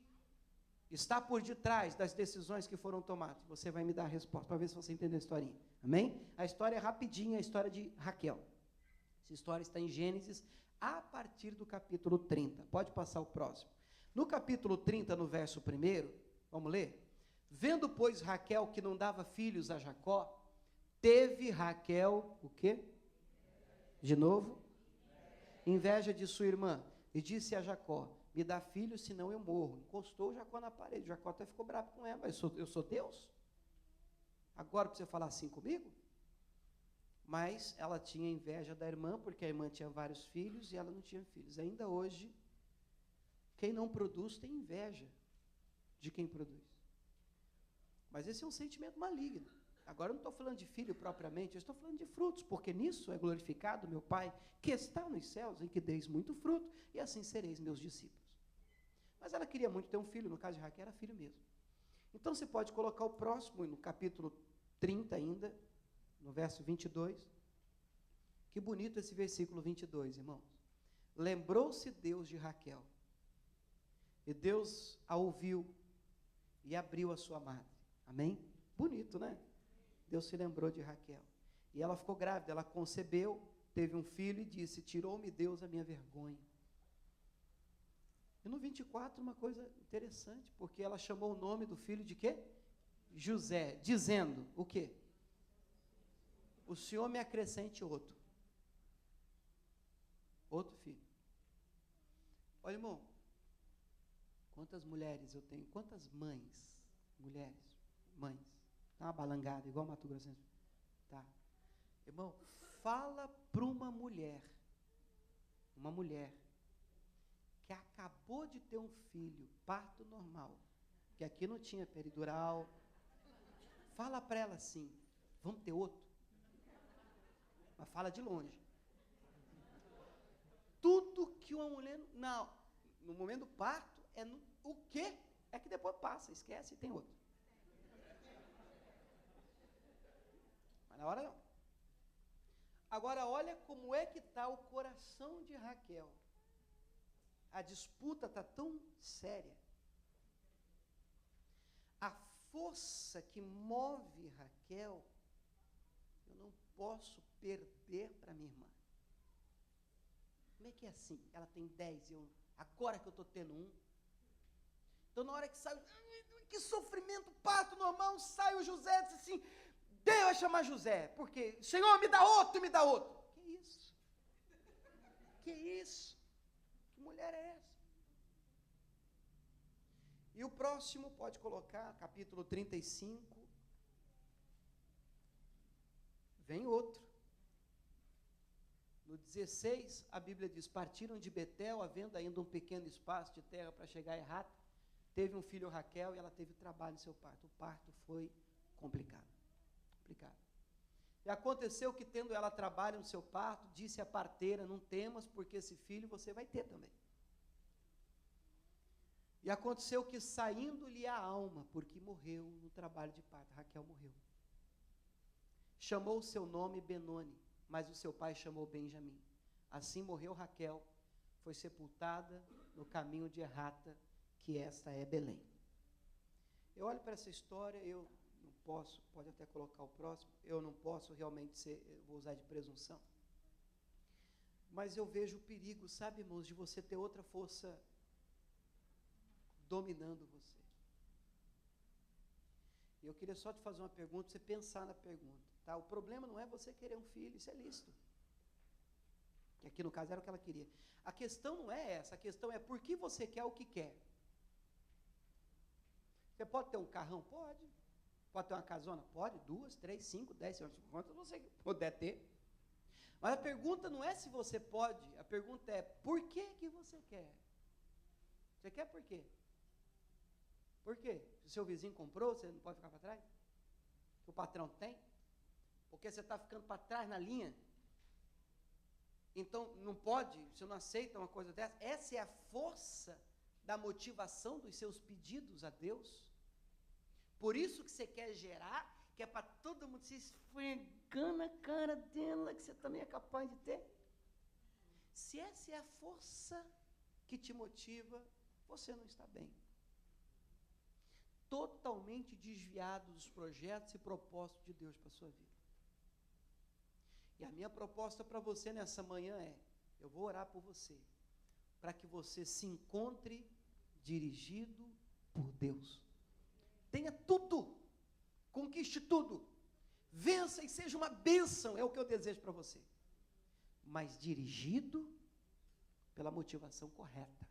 está por detrás das decisões que foram tomadas? Você vai me dar a resposta, para ver se você entendeu a historinha. Amém? A história é rapidinha, a história de Raquel. Essa história está em Gênesis, a partir do capítulo 30. Pode passar o próximo. No capítulo 30, no verso 1, vamos ler? Vendo, pois, Raquel que não dava filhos a Jacó, teve Raquel, o quê? De novo? Inveja de sua irmã. E disse a Jacó: me dá filho, senão eu morro. Encostou Jacó na parede. Jacó até ficou bravo com ela. Eu sou Deus? Agora para você falar assim comigo? Mas ela tinha inveja da irmã, porque a irmã tinha vários filhos e ela não tinha filhos. Ainda hoje, quem não produz tem inveja de quem produz. Mas esse é um sentimento maligno. Agora eu não estou falando de filho propriamente, eu estou falando de frutos, porque nisso é glorificado meu Pai, que está nos céus, em que deis muito fruto, e assim sereis meus discípulos. Mas ela queria muito ter um filho, no caso de Raquel era filho mesmo. Então você pode colocar o próximo, no capítulo 30 ainda, no verso 22. Que bonito esse versículo 22, irmãos. Lembrou-se Deus de Raquel, e Deus a ouviu, e abriu a sua madre. Amém? Bonito, né? Deus se lembrou de Raquel. E ela ficou grávida, ela concebeu, teve um filho e disse: tirou-me Deus a minha vergonha. E no 24, uma coisa interessante, porque ela chamou o nome do filho de quê? José, dizendo o quê? O Senhor me acrescente outro. Outro filho. Olha, irmão, quantas mulheres eu tenho, quantas mães, mulheres, mães, tá uma balangada, igual Mato Grossense, tá? Irmão, fala para uma mulher que acabou de ter um filho, parto normal, que aqui não tinha peridural, fala para ela assim: vamos ter outro? Mas fala de longe. Tudo que uma mulher, não, no momento do parto, o quê? É que depois passa, esquece e tem outro. Mas na hora não. Agora olha como é que está o coração de Raquel. A disputa está tão séria. A força que move Raquel, eu não posso perder para minha irmã. Como é que é assim? Ela tem 10 e eu, agora que eu estou tendo um. Então na hora que sai, que sofrimento, parto normal, sai o José, diz assim: Deus vai chamar José, porque, Senhor, me dá outro, me dá outro. Que isso? Que isso? Que mulher é essa? E o próximo, pode colocar, capítulo 35. Vem outro. No 16, a Bíblia diz: partiram de Betel, havendo ainda um pequeno espaço de terra para chegar a Errata. Teve um filho, Raquel, e ela teve trabalho no seu parto. O parto foi complicado. E aconteceu que, tendo ela trabalho no seu parto, disse a parteira: não temas, porque esse filho você vai ter também. E aconteceu que, saindo-lhe a alma, porque morreu no trabalho de parto, Raquel morreu. Chamou o seu nome Benoni, mas o seu pai chamou Benjamim. Assim morreu Raquel, foi sepultada no caminho de Errata, que esta é Belém. Eu olho para essa história, eu não posso, pode até colocar o próximo, eu não posso realmente ser, eu vou usar de presunção, mas eu vejo o perigo, sabe, irmãos, de você ter outra força dominando você. E eu queria só te fazer uma pergunta, você pensar na pergunta, tá? O problema não é você querer um filho, isso é lícito. Que aqui no caso era o que ela queria. A questão não é essa, a questão é por que você quer o que quer. Você pode ter um carrão? Pode. Pode ter uma casona? Pode. 2, 3, 5, 10, quantas você puder ter. Mas a pergunta não é se você pode, a pergunta é por que você quer? Você quer por quê? Por quê? Se o seu vizinho comprou, você não pode ficar para trás? Que o patrão tem? Porque você está ficando para trás na linha? Então, não pode, você não aceita uma coisa dessa? Essa é a força da motivação dos seus pedidos a Deus? Por isso que você quer gerar, que é para todo mundo se esfregando na cara dela, que você também é capaz de ter? Se essa é a força que te motiva, você não está bem. Totalmente desviado dos projetos e propósitos de Deus para a sua vida. E a minha proposta para você nessa manhã é, eu vou orar por você, para que você se encontre dirigido por Deus. Tenha tudo, conquiste tudo, vença e seja uma bênção, é o que eu desejo para você. Mas dirigido pela motivação correta.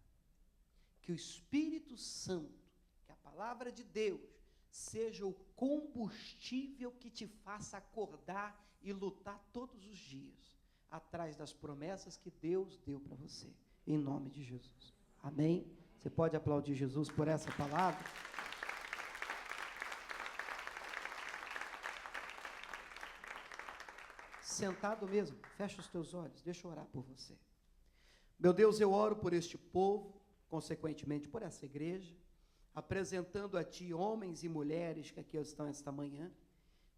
Que o Espírito Santo, que a palavra de Deus, seja o combustível que te faça acordar e lutar todos os dias, atrás das promessas que Deus deu para você, em nome de Jesus. Amém? Você pode aplaudir Jesus por essa palavra? Sentado mesmo, fecha os teus olhos, deixa eu orar por você. Meu Deus, eu oro por este povo, consequentemente por essa igreja, apresentando a Ti homens e mulheres que aqui estão esta manhã.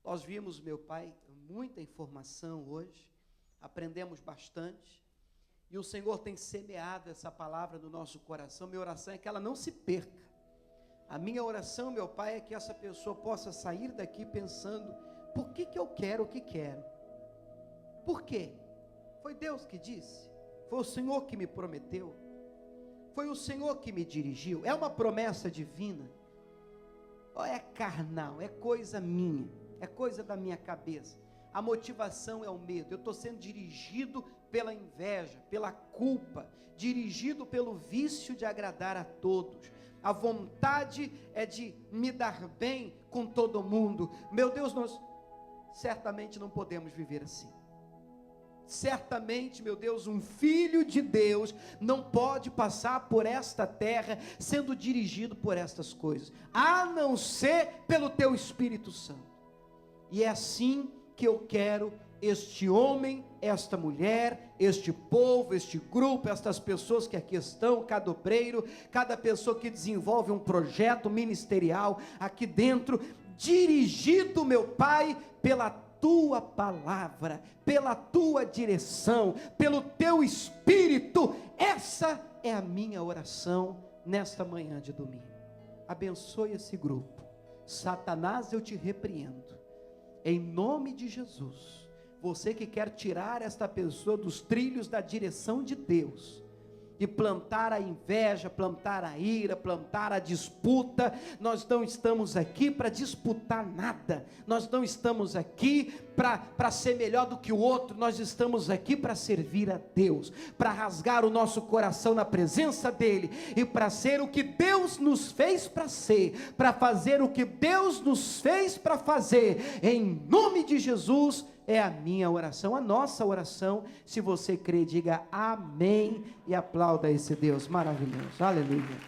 Nós vimos, meu Pai, muita informação hoje, aprendemos bastante, e o Senhor tem semeado essa palavra no nosso coração. Minha oração é que ela não se perca. A minha oração, meu Pai, é que essa pessoa possa sair daqui pensando, por que eu quero o que quero? Por quê? Foi Deus que disse, foi o Senhor que me prometeu, foi o Senhor que me dirigiu, é uma promessa divina, ou é carnal, é coisa minha, é coisa da minha cabeça? A motivação é o medo, eu estou sendo dirigido pela inveja, pela culpa, dirigido pelo vício de agradar a todos, a vontade é de me dar bem com todo mundo. Meu Deus, nós certamente não podemos viver assim. Certamente, meu Deus, um filho de Deus não pode passar por esta terra sendo dirigido por estas coisas, a não ser pelo Teu Espírito Santo. E é assim que eu quero este homem, esta mulher, este povo, este grupo, estas pessoas que aqui estão, cada obreiro, cada pessoa que desenvolve um projeto ministerial aqui dentro, dirigido, meu Pai, pela Tua palavra, pela Tua direção, pelo Teu Espírito. Essa é a minha oração nesta manhã de domingo. Abençoe esse grupo. Satanás, eu te repreendo, em nome de Jesus. Você que quer tirar esta pessoa dos trilhos da direção de Deus, e plantar a inveja, plantar a ira, plantar a disputa, nós não estamos aqui para disputar nada, nós não estamos aqui para ser melhor do que o outro, nós estamos aqui para servir a Deus, para rasgar o nosso coração na presença dEle, e para ser o que Deus nos fez para ser, para fazer o que Deus nos fez para fazer, em nome de Jesus. É a minha oração, a nossa oração. Se você crê, diga amém e aplauda esse Deus maravilhoso. Aleluia.